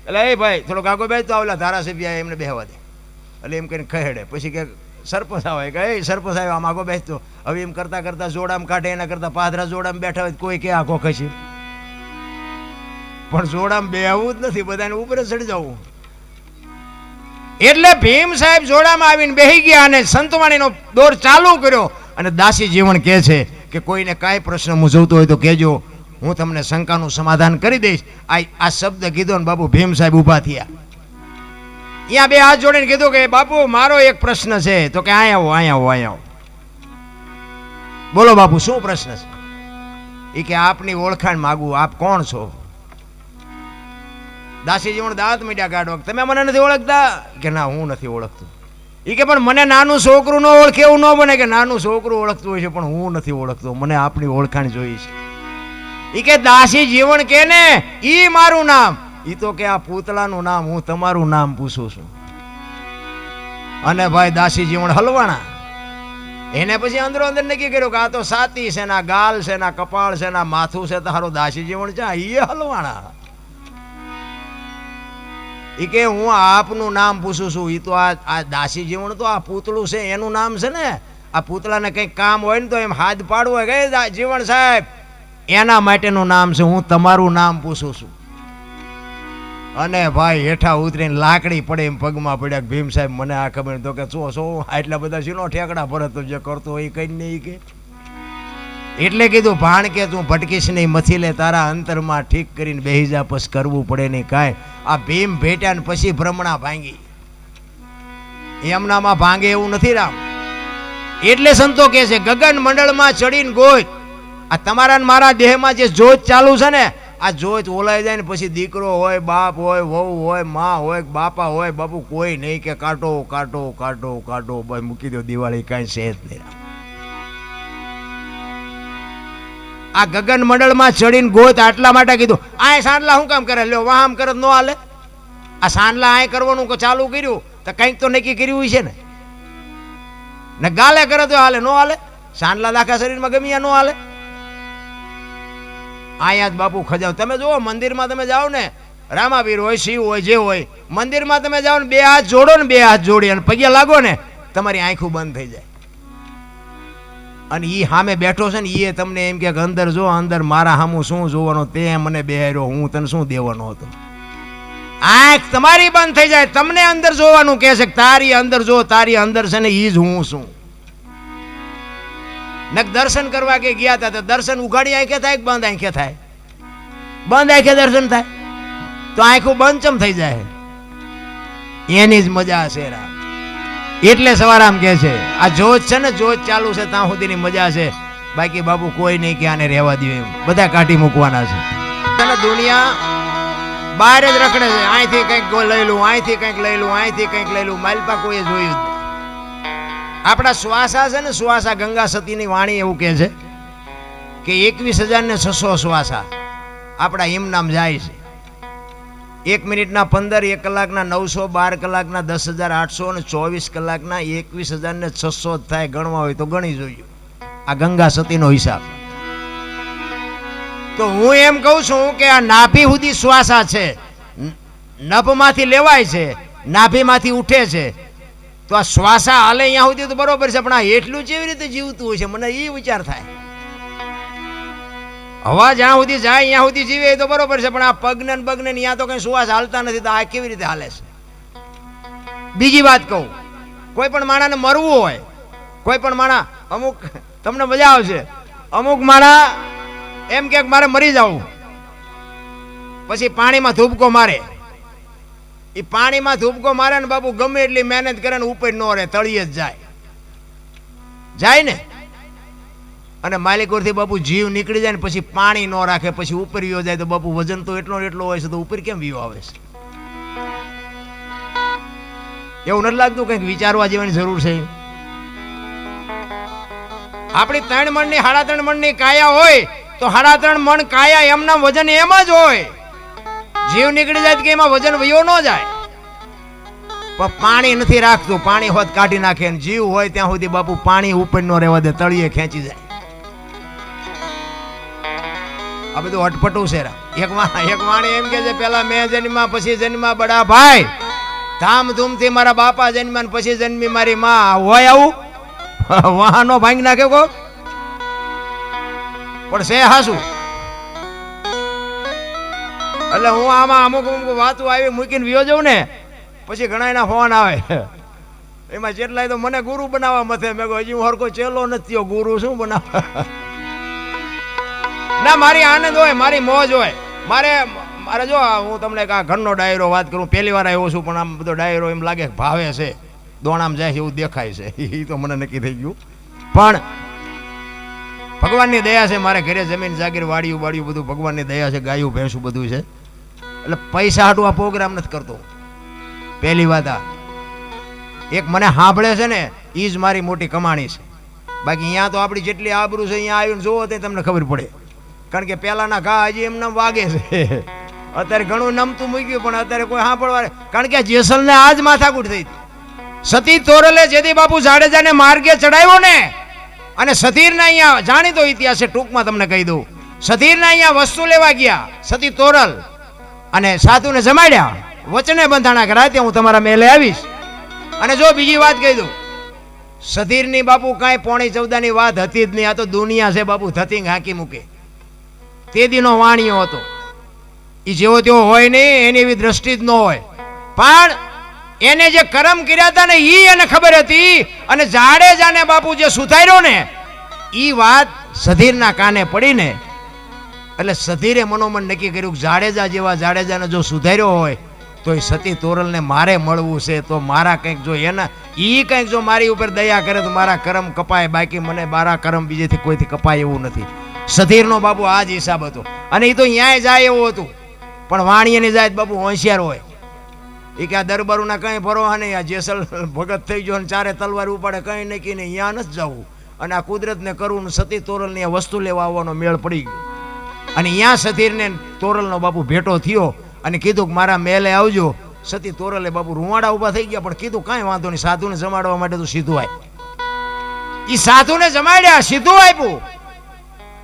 એટલે એ ભાઈ થોડોક આગો બેસ તો આવલા ધારાસભ્ય એમને બેહવા દે એટલે એમ કરીને ખહેડે. પછી કે સરપંચ આવે કે એ સરપંચ આવ્યો આમ આગો બેસતો. હવે એમ કરતાં કરતાં જોડામાં કાઢે, એના કરતાં પાદરા જોડામાં બેઠા હોય કોઈ કે આખો ખસી, પણ જોડામાં બેહવું જ નથી, બધાને ઉપર ચડી જવું. એટલે ભીમ સાહેબ જોડામાં આવીને બેહી ગયા અને સંતવાણીનો દોર ચાલુ કર્યો. અને દાસી જીવન કહે છે કે કોઈને કાંઈ પ્રશ્ન મૂંઝવતો હોય તો કહેજો, હું તમને શંકાનું સમાધાન કરી દઈશ. આ શબ્દ કીધો ને બાપુ ભીમ સાહેબ ઊભા થયા. અહીંયા બે હાથ જોડીને કીધું કે બાપુ મારો એક પ્રશ્ન છે. તો કે અહીંયા આવો, અહીંયા આવો, અહીંયા આવો. બોલો બાપુ શું પ્રશ્ન છે? એ કે આપની ઓળખાણ માગું, આપ કોણ છો? દાસી જીવન દાંત મીડિયા કાઢો, તમે મને નથી ઓળખતા? કે ના હું નથી ઓળખતો. એ કે પણ મને નાનું છોકરું ન ઓળખે એવું ન બને કે નાનું છોકરું ઓળખતું હોય છે પણ હું નથી ઓળખતો, મને આપની ઓળખાણ જોઈએ છે. એ કે દાસી જીવન કે ને ઈ મારું નામ. ઈ તો કે આ પૂતળાનું નામ, હું તમારું નામ પૂછું છું. અને ભાઈ દાસી જીવન હલવાણા. એને પછી અંદરો અંદર નક્કી કર્યું કે આ તો સાતી છે, ના ગાલ છે, ના કપાળ છે, ના માથું છે, તારો દાસી જીવન છે. એ હલવાણા. એ કે હું આપનું નામ પૂછું છું. એ તો આ દાસી જીવન તો આ પૂતળું છે એનું નામ છે ને. આ પૂતળાને કંઈક કામ હોય ને તો એમ હાથ પાડવો હોય કે જીવન સાહેબ એના માટેનું નામ છે, હું તમારું નામ પૂછું છું. અને ભાઈ હેઠા ઉતરીને લાકડી પડે એમ પગમાં પડ્યા કે ભીમ સાહેબ મને આ ખબર. તો કે છો આટલા બધા શીનો ઠેકડા ભરત તો જે કરતો હોય એ કઈ નહીં કે. એટલે કીધું ભાણ કે તું ભટકીશ નહીં, મથી લે તારા અંતરમાં ઠીક કરીને બેહી જા, પછી કરવું પડે નહીં કાંઈ. આ ભીમ ભેટ્યા ને પછી ભ્રમણા ભાંગી. એમનામાં ભાંગે એવું નથી રામ. એટલે સંતો કહે છે ગગન મંડળમાં ચડીને ગોત. આ તમારા મારા દેહમાં જે જોત ચાલુ છે ને, આ જોત ઓલાઈ જાય ને પછી દીકરો હોય, બાપ હોય, વહુ હોય, માં હોય, બાપા હોય, બાપુ કોઈ નહીં કે કાઢો કાઢો કાઢો કાઢો, બસ મૂકી દો દિવાળી, કાંઈ છે જ નહીં. આ ગગન મંડળમાં ચડીને ગોત આટલા માટે કીધું. આ સાંડલા શું કામ કરે? લ્યો વાહ આમ કરે ન હાલે. આ સાંડલા આ કરવાનું ચાલુ કર્યું તો કંઈક તો નક્કી કર્યું છે ને ગાલે કરે તો હાલે, ન હાલે. સાંડલા દાખા શરીરમાં ગમ્યા ન હાલે. અહીંયા જ બાપુ ખજાવ. તમે જુઓ મંદિરમાં તમે જાઓ ને, રામાવીર હોય, શિવ હોય, જે હોય, મંદિરમાં તમે જાઓ ને બે હાથ જોડો ને, બે હાથ જોડી અને પગે લાગો ને, તમારી આંખું બંધ થઈ જાય. અને ઈ સામે બેઠો છે ને એ તમને એમ કે અંદર જો, અંદર મારા સામું શું જોવાનો, તે મને બેહાર્યો, હું તને શું દેવાનો હતો. આંખ તમારી બંધ થઈ જાય, તમને અંદર જોવાનું કહે છે. તારી અંદર જો, તારી અંદર છે ને ઈ જ હું છું. નક દર્શન કરવા કે ગયા હતા તો દર્શન ઉઘાડી આંખે થાય કે બંધ આંખે થાય? બંધ આંખે દર્શન થાય તો આંખું બંધ ચમ થઈ જાય. એની જ મજા છે રામ. એટલે સવારામ કે છે આ જોત છે ને, જોત ચાલુ છે ત્યાં સુધીની મજા છે. બાકી બાપુ કોઈ નહીં કે આને રહેવા દો, એમ બધા કાઢી મૂકવાના છે. દુનિયા બહાર જ રખડે છે. અહીંથી કંઈક લઈ લઉં, અહીંથી કંઈક લઈ લઉં, અહીંથી કંઈક લઈ લઉં. માલપા કોઈ જોયું જ. આપણા શ્વાસા છે ને, શ્વાસા ગંગા સતીની વાણી એવું કહે છે કે 21,600 શ્વાસા આપણા એમ નામ જાય છે. 1 મિનિટના 15, 1 કલાકના 900, 12 કલાકના 10,800 અને 24 કલાકના 21,600 થાય. ગણવા હોય તો ગણી જોઈએ. આ ગંગા સતીનો હિસાબ. તો હું એમ કહું છું કે આ નાભી સુધી શ્વાસા છે, નભમાંથી લેવાય છે, નાભીમાંથી ઉઠે છે. તો આ શ્વાસા હાલે અહીંયા સુધી તો બરોબર છે, પણ આ એટલું કેવી રીતે જીવતું હોય છે, મને એ વિચાર થાય. હવા જ્યાં સુધી જાય અહીંયા સુધી જીવે તો બરોબર છે, પણ આ પગને બગને ત્યાં તો કઈ શ્વાસ હાલતા નથી, તો આ કેવી રીતે હાલે છે? બીજી વાત કહું, કોઈ પણ માણાને મરવું હોય, કોઈ પણ માણા, અમુક તમને મજા આવશે, અમુક માણા એમ કે મારે મરી જવું, પછી પાણીમાં ધૂબકો મારે. એ પાણીમાં ધૂબકો મારે ને બાપુ ગમે એટલી મહેનત કરે ને ઉપર ન રહે, તળિયે જ જાય. જાય ને, અને માલિકોરથી બાપુ જીવ નીકળી જાય ને પછી પાણી ન રાખે, પછી ઉપર વિયો જાય તો બાપુ વજન તો એટલો હોય છે, તો ઉપર કેમ વિયો આવે છે? એવું નથી લાગતું કંઈક વિચારવા જેવાની જરૂર છે? આપણી 3 મણની 3.5 મણની કાયા હોય તો 3.5 મણ કાયા એમના વજન એમ જ હોય. જીવ નીકળી જાય કે એમાં વજન વયો ન જાય. પણ પાણી નથી રાખતું, પાણી હોત કાઢી નાખે, ને જીવ હોય ત્યાં સુધી બાપુ પાણી ઉપર ન રહેવા દે, તળિયે ખેંચી જાય. આ બધું અટપટું છે. એક વાણી એમ કે છે, પેલા મેં જન્મ્યા પછી જન્મ્યા બડા ભાઈ, ધામધૂમથી મારા બાપા જન્મ્યા ને પછી જન્મી મારી માં. હોય આવું? વાહનો ભાંગી નાખે કો? પણ છે હાસુ. એટલે હું આમાં અમુક વાતો આવી મૂકીને વિયો જાઉં ને, પછી ઘણા એના ફોન આવે, એમાં જેટલાય તો મને ગુરુ બનાવવા મથે. મેં કહ્યું હજી હું હરકો ચેલો નથી, ગુરુ શું બનાવવા? ના, મારી આનંદ હોય, મારી મોજ હોય. મારે જો હું તમને એક ઘરનો ડાયરો વાત કરું, પહેલી વાર આવ્યો છું, પણ આમ બધો ડાયરો એમ લાગે ભાવે છે, દોણામ જાય છે એવું દેખાય છે. એ તો મને નક્કી થઈ ગયું. પણ ભગવાનની દયા છે, મારે ઘરે જમીન જાગીર વાડિયું બાડિયું બધું ભગવાનની દયા છે, ગાયું ભેંસું બધું છે. એટલે પૈસા હાટું આ પ્રોગ્રામ નથી કરતો. પહેલી વાત આ એક મને સાંભળે છે ને, એ જ મારી મોટી કમાણી છે. બાકી અહીંયા તો આપણી જેટલી આબરૂ છે, અહીંયા આવીને જોવો તો તમને ખબર પડે. કારણ કે પહેલાના ઘા હજી એમને વાગે છે. અત્યારે ઘણું નમતું મૂક્યું, પણ અત્યારે કોઈ સાંભળવા. કારણ કે જેસલને આજ માથાકૂટ થઈ હતી. સતી તોરલે જેથી બાપુ જાડેજાને માર્ગે ચડાવ્યો ને, અને સતીરના અહીંયા જાણીતો ઇતિહાસ છે, ટૂંકમાં તમને કહી દઉં. સતીરના અહીંયા વસ્તુ લેવા ગયા સતી તોરલ, અને સાધુને જમાડ્યા, વચને બંધાણા કે રાતે હું તમારા મેલે આવીશ. અને જો બીજી વાત કહી દઉં, સધીરની બાપુ કાંઈ 14.14 વાત હતી જ નહીં. આ તો દુનિયા છે બાપુ, ધતિંગ હાંકી મૂકે. તે દીનો વાણિયો હતો, એ જેવો તેવો હોય નહીં, એની એવી દ્રષ્ટિ જ ન હોય. પણ એને જે કર્મ કર્યા હતા ને એ એને ખબર હતી. અને જાડેજાને બાપુ જે સુધાર્યો ને, એ વાત સધીરના કાને પડીને, એટલે સધીરે મનોમન નક્કી કર્યું કે જાડેજા જેવા જાડેજાને જો સુધાર્યો હોય તો એ સતી તોરલને મારે મળવું છે. તો મારા કંઈક જો એના કંઈક જો મારી ઉપર દયા કરે તો મારા કર્મ કપાય, બાકી મને મારા કર્મ બીજેથી કોઈથી કપાય એવું નથી. સધીરનો બાપુ આ જ હિસાબ હતો. અને એ તો ન્યાય જાય એવું હતું, પણ વાણિયાની જાય બાપુ હોશિયાર હોય. એ કે આ દરબારોના કંઈ ભરોસા નહીં, આ જેસલ ભગત થઈ ગયો ને 4 તલવાર ઉપાડે, કંઈ નક્કી નહીં, અહીંયા નથી જવું. અને આ કુદરતને કરવું, સતી તોરલની આ વસ્તુ લેવા આવવાનો મેળ પડી ગયો. અને અહીંયા સધીરને તોરલનો બાપુ ભેટો થયો, અને કીધું કે મારા મેલે આવજો. સતી તોરલે બાપુ રૂવાડા ઊભા થઈ ગયા, પણ કીધું કાંઈ વાંધો નહીં, સાધુને જમાડવા માટે તો સીધું આય. એ સાધુને જમાડ્યા, સીધું આપ્યું,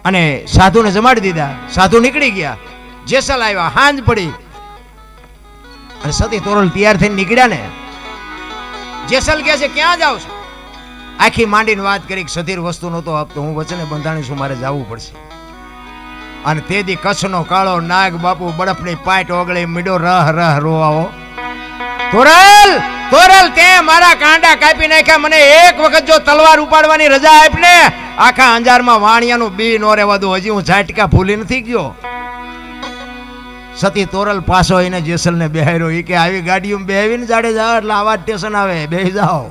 અને સાધુને જમાડી દીધા. સાધુ નીકળી ગયા, જેસલ આવ્યા, હાંજ પડી, અને સતી તોરલ તૈયાર થઈને નીકળ્યા ને. જેસલ કહે છે ક્યાં જાવ છો? આખી માંડીને વાત કરી, સધીર વસ્તુ નહોતો આપતો, હું વચને બંધાણી છું, મારે જવું પડશે. અને તે દી કચ્છનો કાળો નાગ બાપુ બરફની પાટ ઓગળી મીડો રહ રહ રોવાવો. તોરલ તોરલ, તે મારા કાંડા કાપી નાખ્યા, મને એક વખત જો તલવાર ઉપાડવાની રજા આપ ને, આખા અંજારમાં વાણિયાનું બી નો રહેવા દો. હજી હું ઝાટકા ભૂલી નથી ગયો. સતી તોરલ પાછો એને જેસલને બેહાર્યો. એ કે આવી ગાડીઓમાં બેહાવીને જાડેજા એટલે આવા સ્ટેશન આવે, બેહી જાઓ.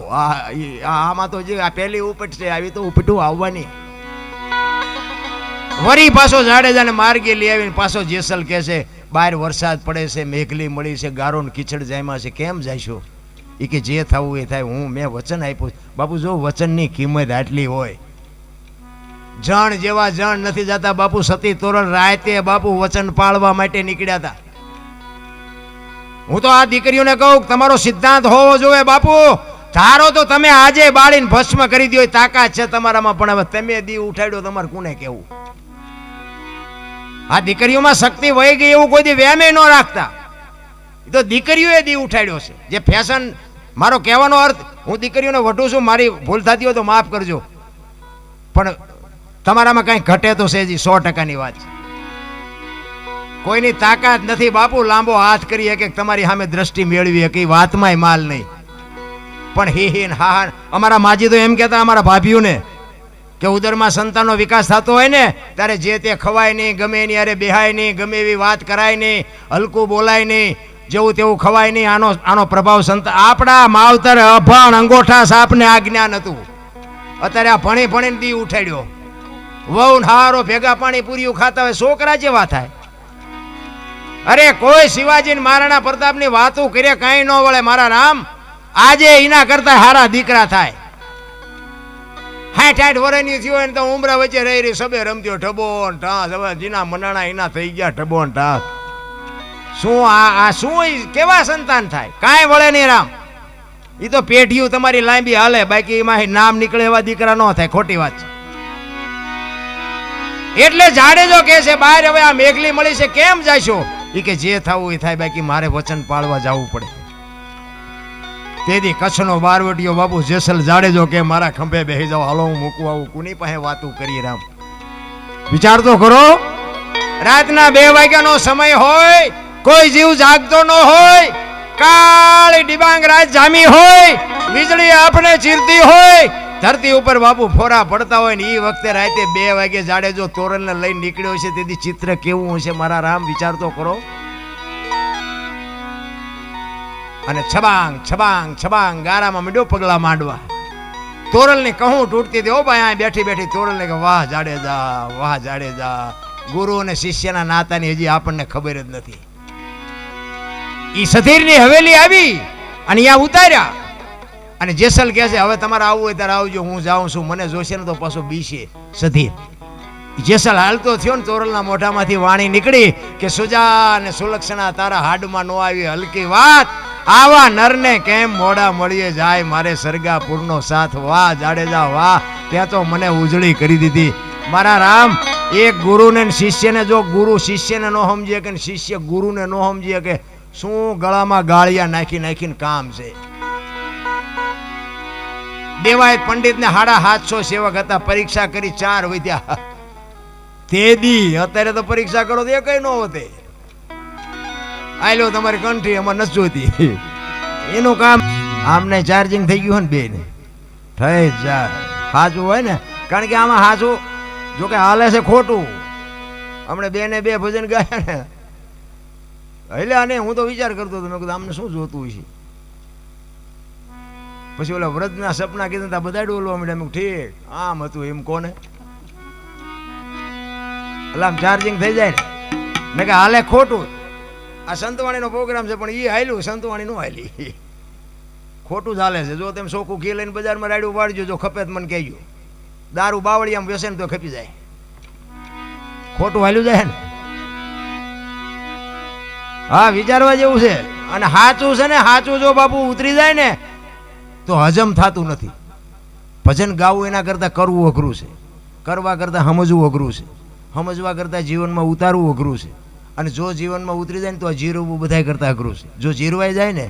આમાં તો જે આ પહેલી ઉપટ છે, આવી તો ઉપટું આવવાની. વરી પાછો જાડેજાને માર્ગે લઈ આવીને પાછો જેસલ કહે છે બહાર વરસાદ પડે છે, મેઘલી મળી છે, ગારો ને કીચડ જાયમાં છે, કેમ જઈશું? એ કે જે થવું એ થાય, હું મેં વચન આપ્યું. બાપુ જો વચનની કિંમત આટલી હોય, જણ જેવા જણ નથી જતા બાપુ. સતી તોરલ રાતે બાપુ વચન પાળવા માટે નીકળ્યા હતા. હું તો આ દીકરીઓને કહું તમારો સિદ્ધાંત હોવો જોઈએ બાપુ. ધારો તો તમે આજે બાળીને ભસ્મ કરી દો, તાકાત છે તમારામાં, પણ હવે તમે દી ઉઠાડ્યો, તમારે કોને કેવું? આ દીકરીઓમાં શક્તિ વહી ગઈ એવું કોઈ દી વેમે ન રાખતા. એ તો દીકરીઓએ દી ઉઠાડ્યો છે. જે ફેશન, મારો કહેવાનો અર્થ, હું દીકરીઓને વઢું છું, મારી ભૂલ થતી હોય તો માફ કરજો, પણ તમારામાં કઈ ઘટે તો છે જ, 100%ની વાત છે. કોઈની તાકાત નથી બાપુ લાંબો હાથ કરી શકે તમારી સામે દ્રષ્ટિ મેળવી શકે, વાતમાંય માલ નહીં. પણ હી હા, અમારા માજી તો એમ કહેતા અમારા ભાભીઓને કે ઉદરમાં સંતાનનો વિકાસ થતો હોય ને ત્યારે જે તે ખવાય નહીં, ગમે એની અરે બેહાય નહીં, ગમે એવી વાત કરાય નહીં, હલકું બોલાય નહીં, જેવું તેવું ખવાય નહીં. આનો પ્રભાવ આપણા માવતર અભણ અંગોઠા સાપને આ જ્ઞાન હતું. અત્યારે આ ભણી ભણીને દી ઉઠાડ્યો, વહુ હારો ભેગા પાણી પૂરીઓ ખાતા હોય, છોકરા જેવા થાય. અરે કોઈ શિવાજી મહારાણા પ્રતાપની વાતો કરે કાંઈ ન વળે મારા રામ. આજે એના કરતા હારા દીકરા થાય. 60 વર્ષની થયો હોય ને તો ઉમરા વચ્ચે રહી રહી સબે રમત્યો ઢબો ને ઢાસ. હવે જીના મનાણા એના થઈ ગયા ઢબો ને ઢાસ. શું આ શું કેવા સંતાન થાય? કાંઈ વળે નહીં રામ. એ તો પેઢીઓ તમારી લાંબી હાલે, બાકી એમાં નામ નીકળે એવા દીકરા ન થાય. ખોટી વાત છે. એટલે જાડેજો કે છે બહાર હવે આ મેઘલી મળી છે કેમ જાશો? એ કે જે થવું એ થાય, બાકી મારે વચન પાળવા જવું પડે. તેથી કચ્છનો બારવટીયો બાપુ જેસલ જાડેજો કે મારા ખંભે બેસી જાવ, હાલો હું મૂકવા આવું. કોની પાસે વાતું કરીએ રામ? વિચાર તો કરો. રાતના 2 વાગ્યાનો સમય હોય, કોઈ જીવ જાગતો ન હોય, કાળી ડિબાંગ રાત જામી હોય, વીજળી આપણે ચીરતી હોય, ધરતી ઉપર બાપુ ફોરા પડતા હોય ને એ વખતે રાતે 2 વાગે જાડેજો તોરણને લઈને નીકળ્યો છે. તેથી ચિત્ર કેવું હશે મારા રામ? વિચાર તો કરો. અને છબાંગ છબાંગ છબાંગ ગારામાં મીડો પગલા માંડવા. તોરલની કહું તૂટતી હતી. ઓ ભાઈ આ બેઠી બેઠી તોરલને કે વાહ જાડેજા, વાહ જાડેજા. ગુરુ અને શિષ્યના નાતાની હજી આપણને ખબર જ નથી. ઈ સધીરની હવેલી આવી અને અહીંયા ઉતાર્યા. અને જેસલ કહે છે હવે તમારે આવવું હોય ત્યારે આવજો, હું જાઉં છું. મને જોશે ને તો પાછો બીશે સધીર. જેસલ હાલતો થયો ને તોરલના મોઢામાંથી વાણી નીકળી કે સુજા ને સુલક્ષણા તારા હાડમાં નો આવી હલકી વાત. આવા નરને કેમ મોડા મળીએ જાય, મારે સરગાપુરનો સાથ. વાહ જાડેજા વાહ, ત્યાં તો મને ઉજળી કરી દીધી મારા રામ. એક ગુરુને શિષ્યને, જો ગુરુ શિષ્યને ન સમજીએ કે શિષ્ય ગુરુને ન સમજીએ કે શું ગળામાં ગાળિયા નાખી નાખીને કામ છે. દેવાયત પંડિતને 750 સેવક હતા, પરીક્ષા કરી 4 વધ્યા. તેદી અત્યારે તો પરીક્ષા કરો તો એ કઈ ન હોતે. આયલો તમારી કંઠી અમારે નથી જોતી. એનું કામ આમને ચાર્જિંગ થઈ ગયું હોય ને 2 ને થઈ જાય સાચું હોય ને. કારણ કે આમાં સાચું જો કે હાલે છે ખોટું. હમણે 2 ને 2 ભજન ગાયા ને એટલે આને હું તો વિચાર કરતો હતો, મેં કીધું આમને શું જોતું છે. પછી ઓલા વ્રતના સપના કીધું તા બધા ડોલવા મળ્યા. મેં ઠીક આમ હતું એમ કોને એટલે આમ ચાર્જિંગ થઈ જાય ને કે હાલે ખોટું. આ સંતવાણીનો પ્રોગ્રામ છે પણ એ હાલ્યું, સંતવાણી નું હાલી. ખોટું ચાલે છે. જો તેમ સોખું ઘી લઈને બજારમાં રાડ્યું વાળજો, જો ખપે મને કહેજો. દારૂ બાવળી આમ વ્યસન તો ખપી જાય. ખોટું હાલ્યું જાય ને. હા વિચારવા જેવું છે. અને સાચું છે ને, સાચું જો બાપુ ઉતરી જાય ને તો હજમ થતું નથી. ભજન ગાવું એના કરતાં કરવું અઘરું છે, કરવા કરતાં સમજવું અઘરું છે, સમજવા કરતાં જીવનમાં ઉતારવું અઘરું છે. અને જો જીવનમાં ઉતરી જાય ને તો જીરવવું બધા કરતાં અઘરું છે. જો જીરવાઈ જાય ને,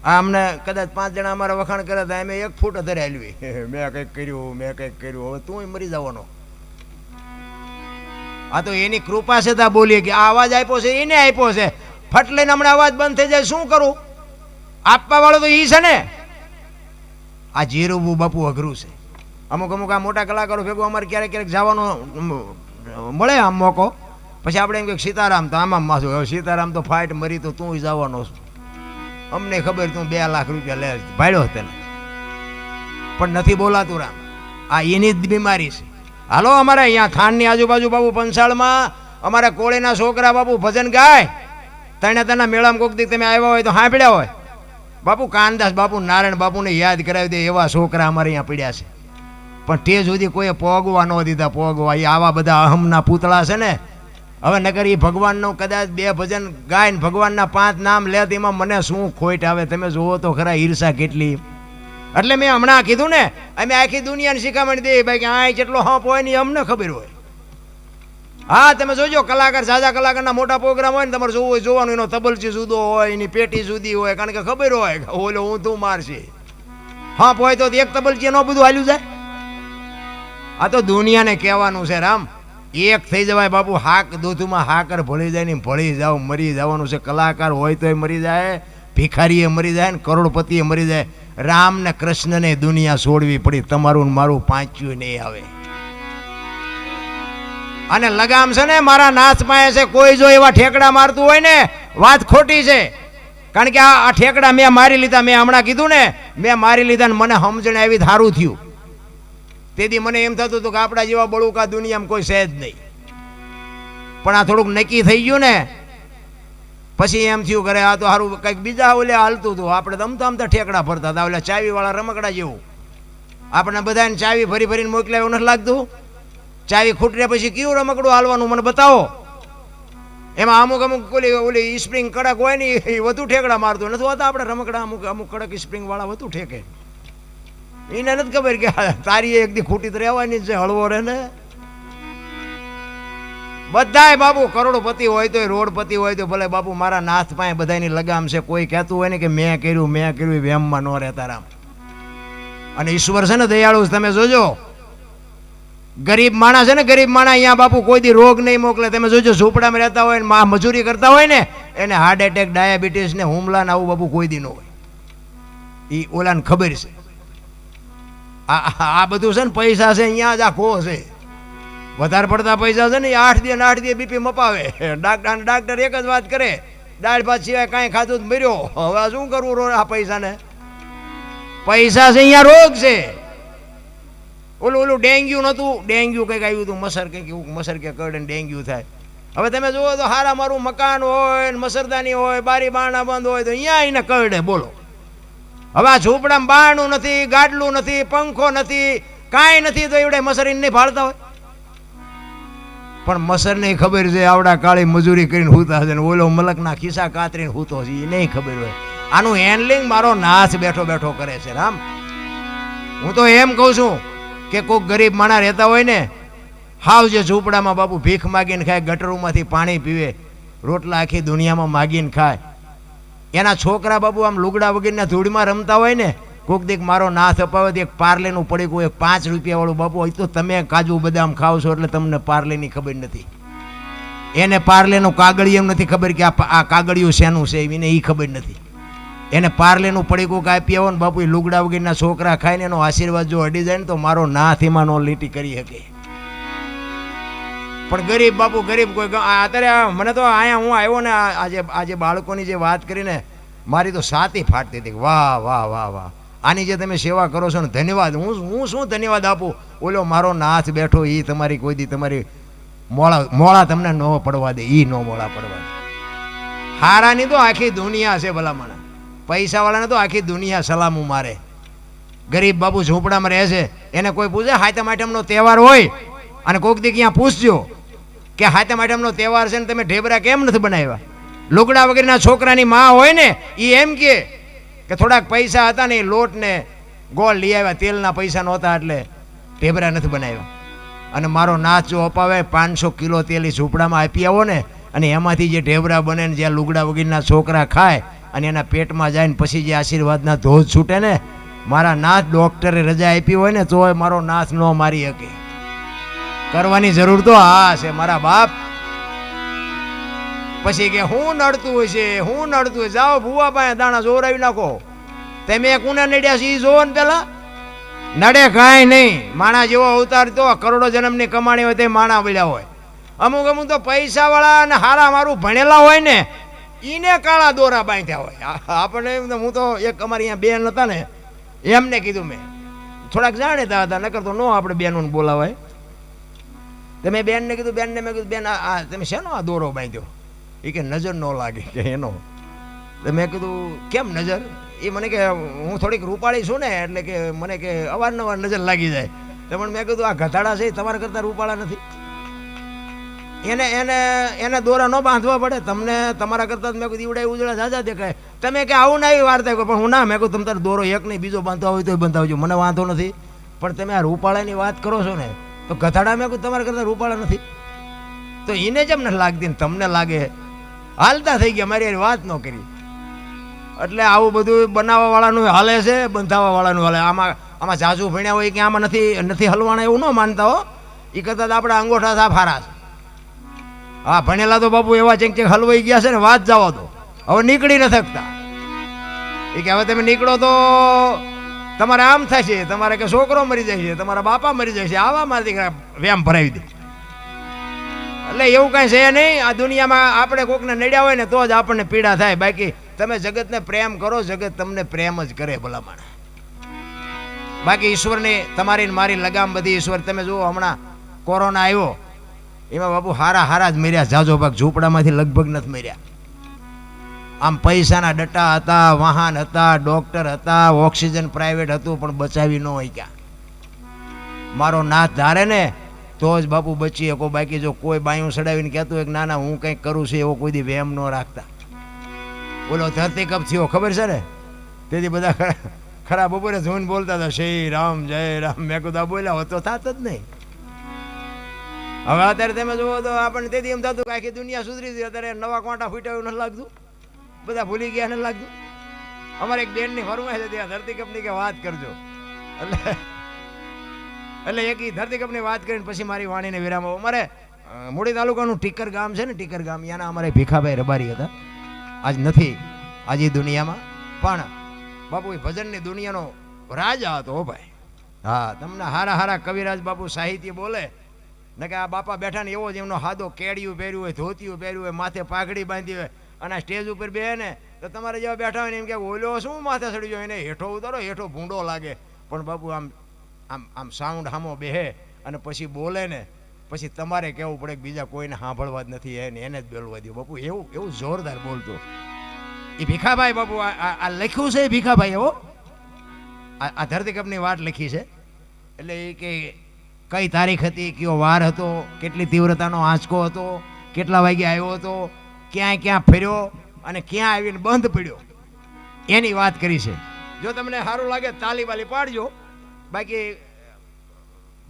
આ અમને કદાચ 5 જણા અમારા વખાણ કર્યા હતા, અમે 1 ફૂટ અધરે હાલવી, મેં કંઈક કર્યું, મેં કંઈક કર્યું. હવે તું મરી જવાનો. આ તો એની કૃપા છે તા બોલીએ કે આ અવાજ આપ્યો છે એને આપ્યો છે. ફટ લઈને હમણાં અવાજ બંધ થઈ જાય શું કરું? આપવા વાળો તો ઈ છે ને. આ જીરવવું બાપુ અઘરું છે. અમુક અમુક આ મોટા કલાકારો ભેગો અમારે ક્યારેક ક્યારેક જવાનો મળે આમ મોકો. પછી આપણે એમ કે સીતારામ તો આમાં માથું, હવે સીતારામ તો ફાઇટ મરી તો તું જવાનો છું. અમને ખબર તું 2 લાખ રૂપિયા લે ભાડ્યો તને, પણ નથી બોલાતું રામ. આ એની જ બીમારી છે. હાલો અમારે અહીંયા થાનની આજુબાજુ બાપુ પંચાળમાં અમારા કોળીના છોકરા બાપુ ભજન ગાય. તણા મેળામાં કોક દી તમે આવ્યા હોય તો સાંભળ્યા હોય. બાપુ કાનદાસ બાપુ નારાયણ બાપુને યાદ કરાવી દે એવા છોકરા અમારે અહીંયા પડ્યા છે. પણ તે સુધી કોઈએ પોગવા ન દીધા. પોગવા એ આવા બધા અહમના પૂતળા છે ને. હવે નકર એ ભગવાનનું કદાચ 2 ભજન ગાય ને ભગવાનના 5 નામ લે એમાં મને શું ખોટ આવે? તમે જોવો તો ખરા ઈર્ષા કેટલી. એટલે મેં હમણાં કીધું ને, અમે આખી દુનિયાને શીખામણ દે ભાઈ કે આ જેટલો હપ હોય ને અમને ખબર હોય. હા તમે જોજો કલાકાર, ઝાઝા કલાકારના મોટા પ્રોગ્રામ હોય ને તમારે જોવું હોય જોવાનું. એનો તબલચી જુદો હોય, એની પેટી જુદી હોય, કારણ કે ખબર હોય ઓલો હું તું મારશે. હપ હોય તો 1 તબલચી ન બધું હાલ્યું જાય. આ તો દુનિયાને કહેવાનું છે રામ, એક થઈ જવાય બાપુ. હાક દૂધમાં હાકર ભળી જાય ને ભળી જાવ, મરી જવાનું છે. કલાકાર હોય તોય મરી જાય, ભિખારીએ મરી જાય ને કરોડપતિએ મરી જાય. રામ ને કૃષ્ણને દુનિયા છોડવી પડી. તમારું મારું પાંચ્યું નહીં આવે. અને લગામ છે ને મારા નાથ પાસે છે. કોઈ જો એવા ઠેકડા મારતું હોય ને વાત ખોટી છે. કારણ કે આ ઠેકડા મેં મારી લીધા. મેં હમણાં કીધું ને, મેં મારી લીધા ને મને સમજણ આવી સારું થયું. તેથી મને એમ થતું હતું કે આપણા જેવા બળુકા દુનિયામાં કોઈ છે જ નહીં. પણ આ થોડુંક નક્કી થઈ ગયું ને પછી એમ થયું કરે આ તો સારું કંઈક બીજા ઓલે હાલતું હતું. આપણે અમતા અમતા ઠેકડા ફરતા હતા ઓલા ચાવીવાળા રમકડા જેવું. આપણે બધાને ચાવી ફરી ફરીને મોકલ્યા એવું નથી લાગતું? ચાવી ખૂટરે પછી કયું રમકડું હાલવાનું મને બતાવો. એમાં અમુક અમુક ઓલી સ્પ્રિંગ કડક હોય ને એ વધુ ઠેકડા મારતું નથી હોતા. આપણે રમકડા અમુક અમુક કડક સ્પ્રિંગ વાળા વધુ ઠેકે. એને નથી ખબર કે તારી એક દી ખૂટી તો રહેવાની છે, હળવો રહે ને. બધાય બાપુ કરોડપતિ હોય તો રોડપતિ હોય તો ભલે બાપુ મારા નાથ પાસે બધાની લગામ છે. કોઈ કહેતું હોય ને કે મેં કર્યું વેમમાં ન રહેતા રામ. અને ઈશ્વર છે ને દયાળુ, તમે જોજો ગરીબ માણસ છે ને, ગરીબ માણસ અહીંયા બાપુ કોઈ દી રોગ નહીં મોકલે. તમે જોજો ઝૂંપડામાં રહેતા હોય ને મજૂરી કરતા હોય ને એને હાર્ટ એટેક, ડાયાબિટીસ ને હુમલા ને આવું બાપુ કોઈ દી ન હોય. એ ઓલાને ખબર છે. આ બધું છે ને પૈસા છે અહીંયા જ આખો છે. વધારે પડતા પૈસા છે ને 8 દી બીપી મપાવે. ડાક્ટર એક જ વાત કરે, દાળ ભાત સિવાય કાંઈ ખાધું જ મર્યો. હવે શું કરવું આ પૈસાને? પૈસા છે અહીંયા રોગ છે. ઓલું ડેન્ગ્યુ નહોતું, ડેન્ગ્યુ કંઈક આવ્યું હતું, મસર કે કરડે ડેન્ગ્યુ થાય. હવે તમે જુઓ તો હારા મારું મકાન હોય ને મસરદાની હોય, બારી બારણા બંધ હોય તો અહીંયા એને કરડે. બોલો હવે આ ઝૂંપડામાં બારણું નથી, ગાડલું નથી, પંખો નથી, કાંઈ નથી તો એવડે મસર નહીં ફાળતા હોય. પણ મસરને ખબર છે આવડા કાળી મજૂરી કરીને હૂતા છે ને ઓલો મલકના ખિસ્સા કાતરીને હૂતો છે એ નહીં ખબર હોય. આનું હેન્ડલિંગ મારો નાશ બેઠો બેઠો કરે છે રામ. હું તો એમ કહું છું કે કોઈક ગરીબ માણસ રહેતા હોય ને, હાવ જે ઝૂંપડામાં બાપુ ભીખ માગીને ખાય, ગટરોમાંથી પાણી પીવે, રોટલા આખી દુનિયામાં માગીને ખાય, એના છોકરા બાપુ આમ લુગડા વગેરેના ધૂળમાં રમતા હોય ને, કોક દીક મારો નાથ અપાવે એક પાર્લેનું પડીકું, એક 5 રૂપિયા વાળું બાપુ હોય તો તમે કાજુ બદામ ખાવ છો એટલે તમને પાર્લેની ખબર નથી. એને પાર્લેનું કાગળિયું નથી ખબર કે આ કાગળિયું શેનું છે એને એ ખબર નથી. એને પાર્લેનું પડીકું કાપી આવો ને બાપુ એ લુગડા વગેરેના છોકરા ખાઈને એનો આશીર્વાદ જો અડી જાય ને તો મારો નાથ એમાં નો લીટી કરી શકે. પણ ગરીબ બાપુ ગરીબ કોઈ અત્યારે મને તો અહીંયા હું આવ્યો ને આજે બાળકોની જે વાત કરીને મારી તો સાતી ફાટતી હતી. વાહ વાહ વાહ વાહ, આની જે તમે સેવા કરો છો ને ધન્યવાદ. હું શું ધન્યવાદ આપું? ઓલો મારો નાથ બેઠો એ તમારી કોઈ દી તમારી મોળા તમને ન પડવા દે, એ નો મોળા પડવા દે. હારાની તો આખી દુનિયા છે ભલામણ, પૈસાવાળાને તો આખી દુનિયા સલામું મારે. ગરીબ બાપુ ઝૂંપડામાં રહે છે એને કોઈ પૂછે હાતમ આઠમનો તહેવાર હોય અને કોઈક દી ત્યાં પૂછજો કે હાતમ આઠમનો તહેવાર છે ને તમે ઢેબરા કેમ નથી બનાવ્યા? લુગડા વગેરેના છોકરાની માં હોય ને એ એમ કે થોડાક પૈસા હતા ને એ લોટ ને ગોળ લઈ આવ્યા, તેલના પૈસા નહોતા એટલે ઢેબરા નથી બનાવ્યા. અને મારો નાચ જો અપાવે 500 કિલો તેલ એ ઝૂંપડામાં આપી આવો ને અને એમાંથી જે ઢેબરા બને ને જ્યાં લુગડા વગેરેના છોકરા ખાય અને એના પેટમાં જાય ને પછી જે આશીર્વાદના ધોધ છૂટે ને, મારા નાથ ડોક્ટરે રજા આપી હોય ને તોય મારો નાથ ન મારી શકે. કરવાની જરૂર તો હા છે મારા બાપ. પછી કે હું નડતું હોય છે, હું નડતું હોય, જાઓ ભૂવા પાસે દાણા જોરાવી નાખો. તમે કોને નડ્યા છે એ જોવો ને પેલા. નડે કાંઈ નહીં. માણા જેવો અવતાર તો કરોડો જન્મની કમાણી હોય તે માણા મળ્યા હોય. અમુક અમુક તો પૈસા વાળા અને હારા મારું ભણેલા હોય ને એને કાળા દોરા બાંધ્યા હોય. આપણે હું તો એક અમારી અહીંયા બેન હતા ને એમને કીધું, મેં થોડાક જાણીતા હતા નકર તો નો આપણે બેનોને બોલાવાય. તમે બેનને કીધું, બેનને મેં કીધું બેન આ તમે શેનો આ દોરો બાંધ્યો? એ કે નજર ન લાગે કે એનો. તો મેં કીધું કેમ નજર? એ મને કે હું થોડીક રૂપાળી છું ને એટલે કે મને કે અવારનવાર નજર લાગી જાય. તો પણ મેં કીધું આ ગધાડા છે તમારા કરતાં રૂપાળા નથી. એને દોરા ન બાંધવા પડે તમને, તમારા કરતાં મેં કીધું ઈવડા ઉજળા ઝાઝા દેખાય. તમે કે આવું ના એવી વાર્તા પણ હું ના, મેં કહું તમે તારે દોરો એક નહીં બીજો બાંધવા હોય તો બંધાવજો, મને વાંધો નથી. પણ તમે આ રૂપાળાની વાત કરો છો ને તો ગધાડા મેં કહું તમારા કરતાં રૂપાળા નથી. તો એને જેમ નથી લાગતી ને તમને લાગે. હાલતા થઈ ગયા, મારી વાત ન કરી. એટલે આવું બધું બનાવવા વાળાનું હાલે છે, બંધાવા વાળાનું હાલે. આમાં જાજુ ભણ્યા હોય કે આમાં નથી હલવાના એવું ન માનતા હો. એ કરતાં આપણા અંગોઠા સાફ હારા છે. હા ભણેલા તો બાપુ એવા ચેક હલવાઈ ગયા છે ને વાત જવા દો, હવે નીકળી ન શકતા. એ કે હવે તમે નીકળો તો તમારે આમ થશે, તમારે કે છોકરો મરી જાય છે, તમારા બાપા મરી જાય છે, આવામાંથી વ્યામ ભરાવી દે. એટલે એવું કાંઈ છે નહીં. આ દુનિયામાં આપણે કોકને નડ્યા હોય ને તો જ આપણને પીડા થાય. બાકી તમે જગતને પ્રેમ કરો, જગત તમને પ્રેમ જ કરે ભલામણ. બાકી ઈશ્વરની તમારી ને મારી લગામ બધી ઈશ્વર. તમે જુઓ હમણાં કોરોના આવ્યો એમાં બાપુ હારા જ મર્યા, જાજો ભાગ ઝૂંપડામાંથી લગભગ નથી મર્યા. આમ પૈસાના ડટા હતા, વાહન હતા, ડોક્ટર હતા, ઓક્સિજન પ્રાઇવેટ હતું, પણ બચાવી ન હોય ક્યાં. મારો નાથ ધારે ને તો જ બાપુ બચી શકો. બાકી જો કોઈ બાયું સડાવીને કહેતું હોય કે ના ના હું કંઈક કરું છું એવો કોઈ દી વહેમ ન રાખતા. બોલો ધરતી કપ થયો ખબર છે ને, તેથી બધા ખરા બપોરે જોઈને બોલતા હતા શ્રી રામ જય રામ. મેં કીધું બોલ્યા હોત તો થાત જ નહીં. હવે અત્યારે તમે જુઓ તો આપણને તેથી એમ થતું કે આખી દુનિયા સુધરી ગઈ. અત્યારે નવા કોંટા ફૂટ્યા એવું નથી લાગતું, બધા ભૂલી ગયા નથી લાગતું. અમારે એક બેનની ફરમાઈશ હતી આ ધરતી કપની કે વાત કરજો, એટલે એક ધરતી કપની વાત કરીને પછી મારી વાણીને વિરામ. અમારે મૂળી તાલુકાનું ટીકર ગામ છે ને, ટીકર ગામ, ત્યાંના અમારે ભીખાભાઈ રબારી હતા. આજ નથી આજે દુનિયામાં, પણ બાપુ એ ભજનની દુનિયાનો રાજા હતો ભાઈ. હા, તમને હારા કવિરાજ બાપુ સાહિત્ય બોલે ને કે આ બાપા બેઠા ને એવો જ એમનો હાદો કેડિયું પહેર્યું હોય, ધોતિયું પહેર્યું હોય, માથે પાઘડી બાંધી હોય, અને સ્ટેજ ઉપર બે ને તો તમારે જેવા બેઠા હોય ને એમ કે ઓલો શું માથે ચડી જાય, એને હેઠો ઉતારો, હેઠો ભૂંડો લાગે. પણ બાપુ આમ આમ આમ સાઉન્ડ હામો બેહે અને પછી બોલે ને પછી તમારે કહેવું પડે કે બીજા કોઈને સાંભળવા જ નથી, એને જ બોલવા દો. બાપુ એવું જોરદાર બોલતો એ ભીખાભાઈ. બાપુ આ લખ્યું છે ભીખાભાઈ એવો, આ ધરતી કપની વાત લખી છે. એટલે એ કે કઈ તારીખ હતી, કયો વાર હતો, કેટલી તીવ્રતાનો આંચકો હતો, કેટલા વાગે આવ્યો હતો, ક્યાં ફર્યો અને ક્યાં આવીને બંધ પડ્યો, એની વાત કરી છે. જો તમને સારું લાગે તાલી બાલી પાડજો, બાકી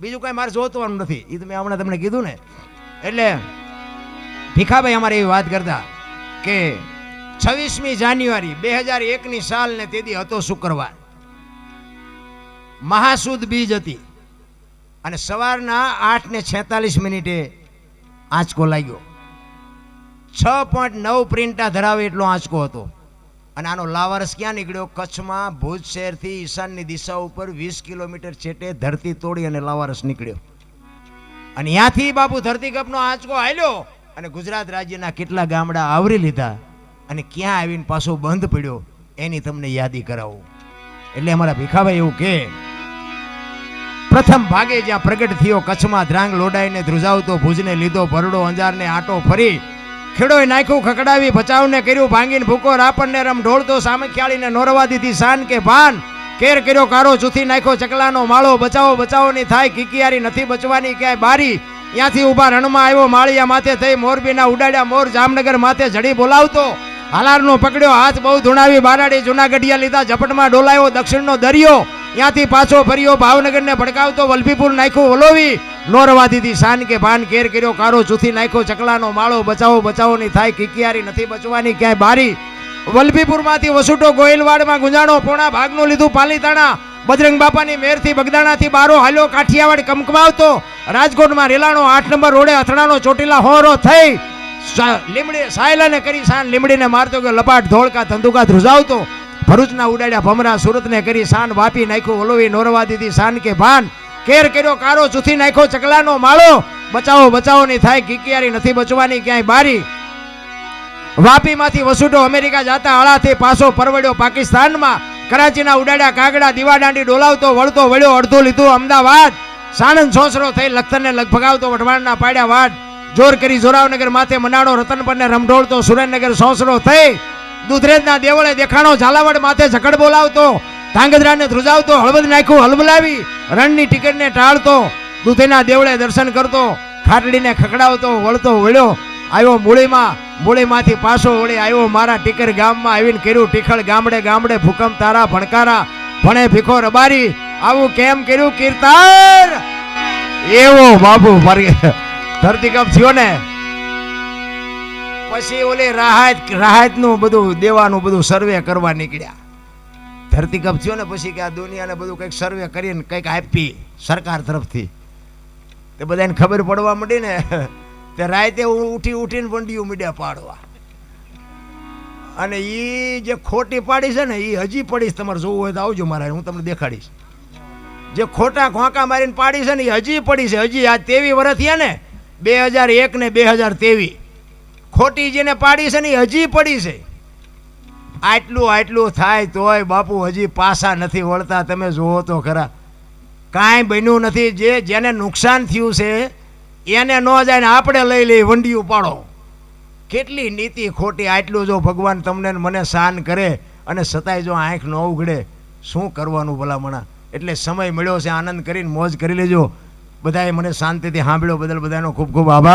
બીજું કાંઈ મારે જોતવાનું નથી. એ તો મેં હમણાં તમને કીધું ને. એટલે ભીખાભાઈ અમારે એવી વાત કરતા કે 26મી જાન્યુઆરી 2001ની સાલ ને તેથી હતો શુક્રવાર, મહાસુદ બીજ હતી અને સવારના 8:46 આંચકો લાગ્યો. 6.9 પ્રિન્ટા ધરાવે એટલો આંચકો હતો. અને આનો લાવારસ ક્યાં નીકળ્યો? કચ્છમાં ભુજ શહેરથી ઈશાનની દિશા ઉપર 20 કિલોમીટર છેટે ધરતી તોડી અને લાવારસ નીકળ્યો. અને ત્યાંથી બાપુ ધરતી કપનો આંચકો હાલ્યો અને ગુજરાત રાજ્યના કેટલા ગામડા આવરી લીધા અને ક્યાં આવીને પાછો બંધ પડ્યો એની તમને યાદી કરાવું. એટલે અમારા ભીખાભાઈ એવું કે પ્રથમ ભાગે જ્યાં પ્રગટ થયો કચ્છમાં ધ્રાંગ લોડાઈને ધ્રુજાવતો, ભુજને લીધો ભરડો, અંજારને આટો ફરી, ખેડોય નાખ્યું ખકડાવી, ભચાવને કર્યું ભાંગીને ભૂકો, રાપણને રમ ઢોળતો, સામખ્યાળીને નોરવા દીધી શાન કે ભાન, કેર કર્યો કારો, ચૂથી નાખ્યો ચકલાનો માળો, બચાવો ની થાય કિકિયારી, નથી બચવાની ક્યાંય બારી. ત્યાંથી ઉભા રણમાં આવ્યો માળિયા માથે થઈ, મોરબીના ઉડાડ્યા મોર, જામનગર માથે જડી બોલાવતો, હાલારનો પકડ્યો હાથ બહુ ધૂણાવી, બારાડી જૂનાગઢિયા લીધા ઝપટમાં ડોલાયો, દક્ષિણનો દરિયો ત્યાંથી પાછો ફર્યો, ભાવનગરને ભડકાવતો, વલભીપુર નાખ્યું વલોવી, નોરવા દીધી શાન કે ભાન, કેર કર્યો કારો, ચૂથી નાખ્યો ચકલાનો માળો, બચાવો ની થાય કિકિયારી, નથી બચવાની ક્યાંય બારી. વલભીપુરમાંથી વસુટો ગોયલવાડમાં ગુંજાણો, પોણા ભાગનું લીધું પાલીતાણા, બજરંગ બાપાની મેરથી બગદાણાથી બારો હાલ્યો, કાઠિયાવાડ કમકમાવતો, રાજકોટમાં રેલાણો, 8 નંબર રોડે અથડાણો, ચોટીલા હોરો થઈ, લીમડી સાયલાને કરી શાન, લીમડીને મારતો ગયો લપાટ, ધોળકા ધંધુકા ધ્રુજાવતો, ભરૂચના ઉડાડ્યા ભમરા, સુરતને કરી શાન, વાપી નાખ્યું વલોવી, નોરવા દીધી શાન કે ભાન, કેર કર્યો કારો, ચૂથી નાખ્યો ચકલાનો માળો, બચાવો ની થાય કિકિયારી, નથી બચવાની ક્યાંય બારી. વાપીમાંથી વસુટો અમેરિકા જાતા આળાથી પાછો પરવડ્યો પાકિસ્તાનમાં, કરાચીના ઉડાડ્યા કાગડા, દીવાદાંડી ડોલાવતો, વળતો વળ્યો અડધું લીધું અમદાવાદ, સાણંદ સોસરો થઈ, લખતરને લગભગાવતો, વઢવાણના પાડ્યા વાડ, જોર કરી જોરાવનગર માથે મનાડો, રતન પરને રમઢોળતો, સુરેન્દ્રનગર સોસરો થઈ, દુધરેજના દેવળે દેખાણો, ઝાલાવાડ માથે ઝકડ બોલાવતો, ધાંગધ્રાને ધ્રુજાવતો, હળવદ નાખ્યું હલબલાવી, રણની ટિકિટને ટાળતો, દૂધેના દેવળે દર્શન કરતો, ખાટડીને ખકડાવતો, વળતો વળ્યો આવ્યો મૂળીમાંથી પાછો વળી આવ્યો મારા ટીકર ગામમાં, આવીને કર્યું ટીખળ, ગામડે ભૂકંપ તારા ભણકારા, ભણે ભીખો રબારી, આવું કેમ કર્યું કીર્તન. એવો બાબુ ધરતી કપ થયો ને પછી ઓલી રાહતનું બધું દેવાનું બધું સર્વે કરવા નીકળ્યા. ધરતી કપ થયો ને પછી કે આ દુનિયાને બધું કંઈક સર્વે કરીને કંઈક આપી સરકાર તરફથી, તે બધાને ખબર પડવા માંડી ને તે રાતે ઉઠીને વંડિયું મીડિયા પાડવા. અને એ જે ખોટી પાડી છે ને એ હજી પડીશ, તમારે જોવું હોય તો આવજો મારા, હું તમને દેખાડીશ. જે ખોટા ખોંકા મારીને પાડી છે ને એ હજી પડી છે. હજી આ 23 વર્ષ થયા ને, 2001 ને 2023, ખોટી જેને પાડી છે ને એ હજી પડી છે. આટલું થાય તોય બાપુ હજી પાછા નથી વળતા. તમે જુઓ તો ખરા, કાંઈ બન્યું નથી. જેને નુકસાન થયું છે એને ન જાય ને આપણે લઈ લઈ વંડિયું પાડો. કેટલી નીતિ ખોટી. આટલું જો ભગવાન તમને ને મને શાન કરે અને છતાંય જો આંખ ન ઉઘડે, શું કરવાનું ભલામણા. એટલે સમય મળ્યો છે, આનંદ કરીને મોજ કરી લેજો. બધાએ મને શાંતિથી સાંભળ્યો બદલ બધાનો ખૂબ ખૂબ આભાર.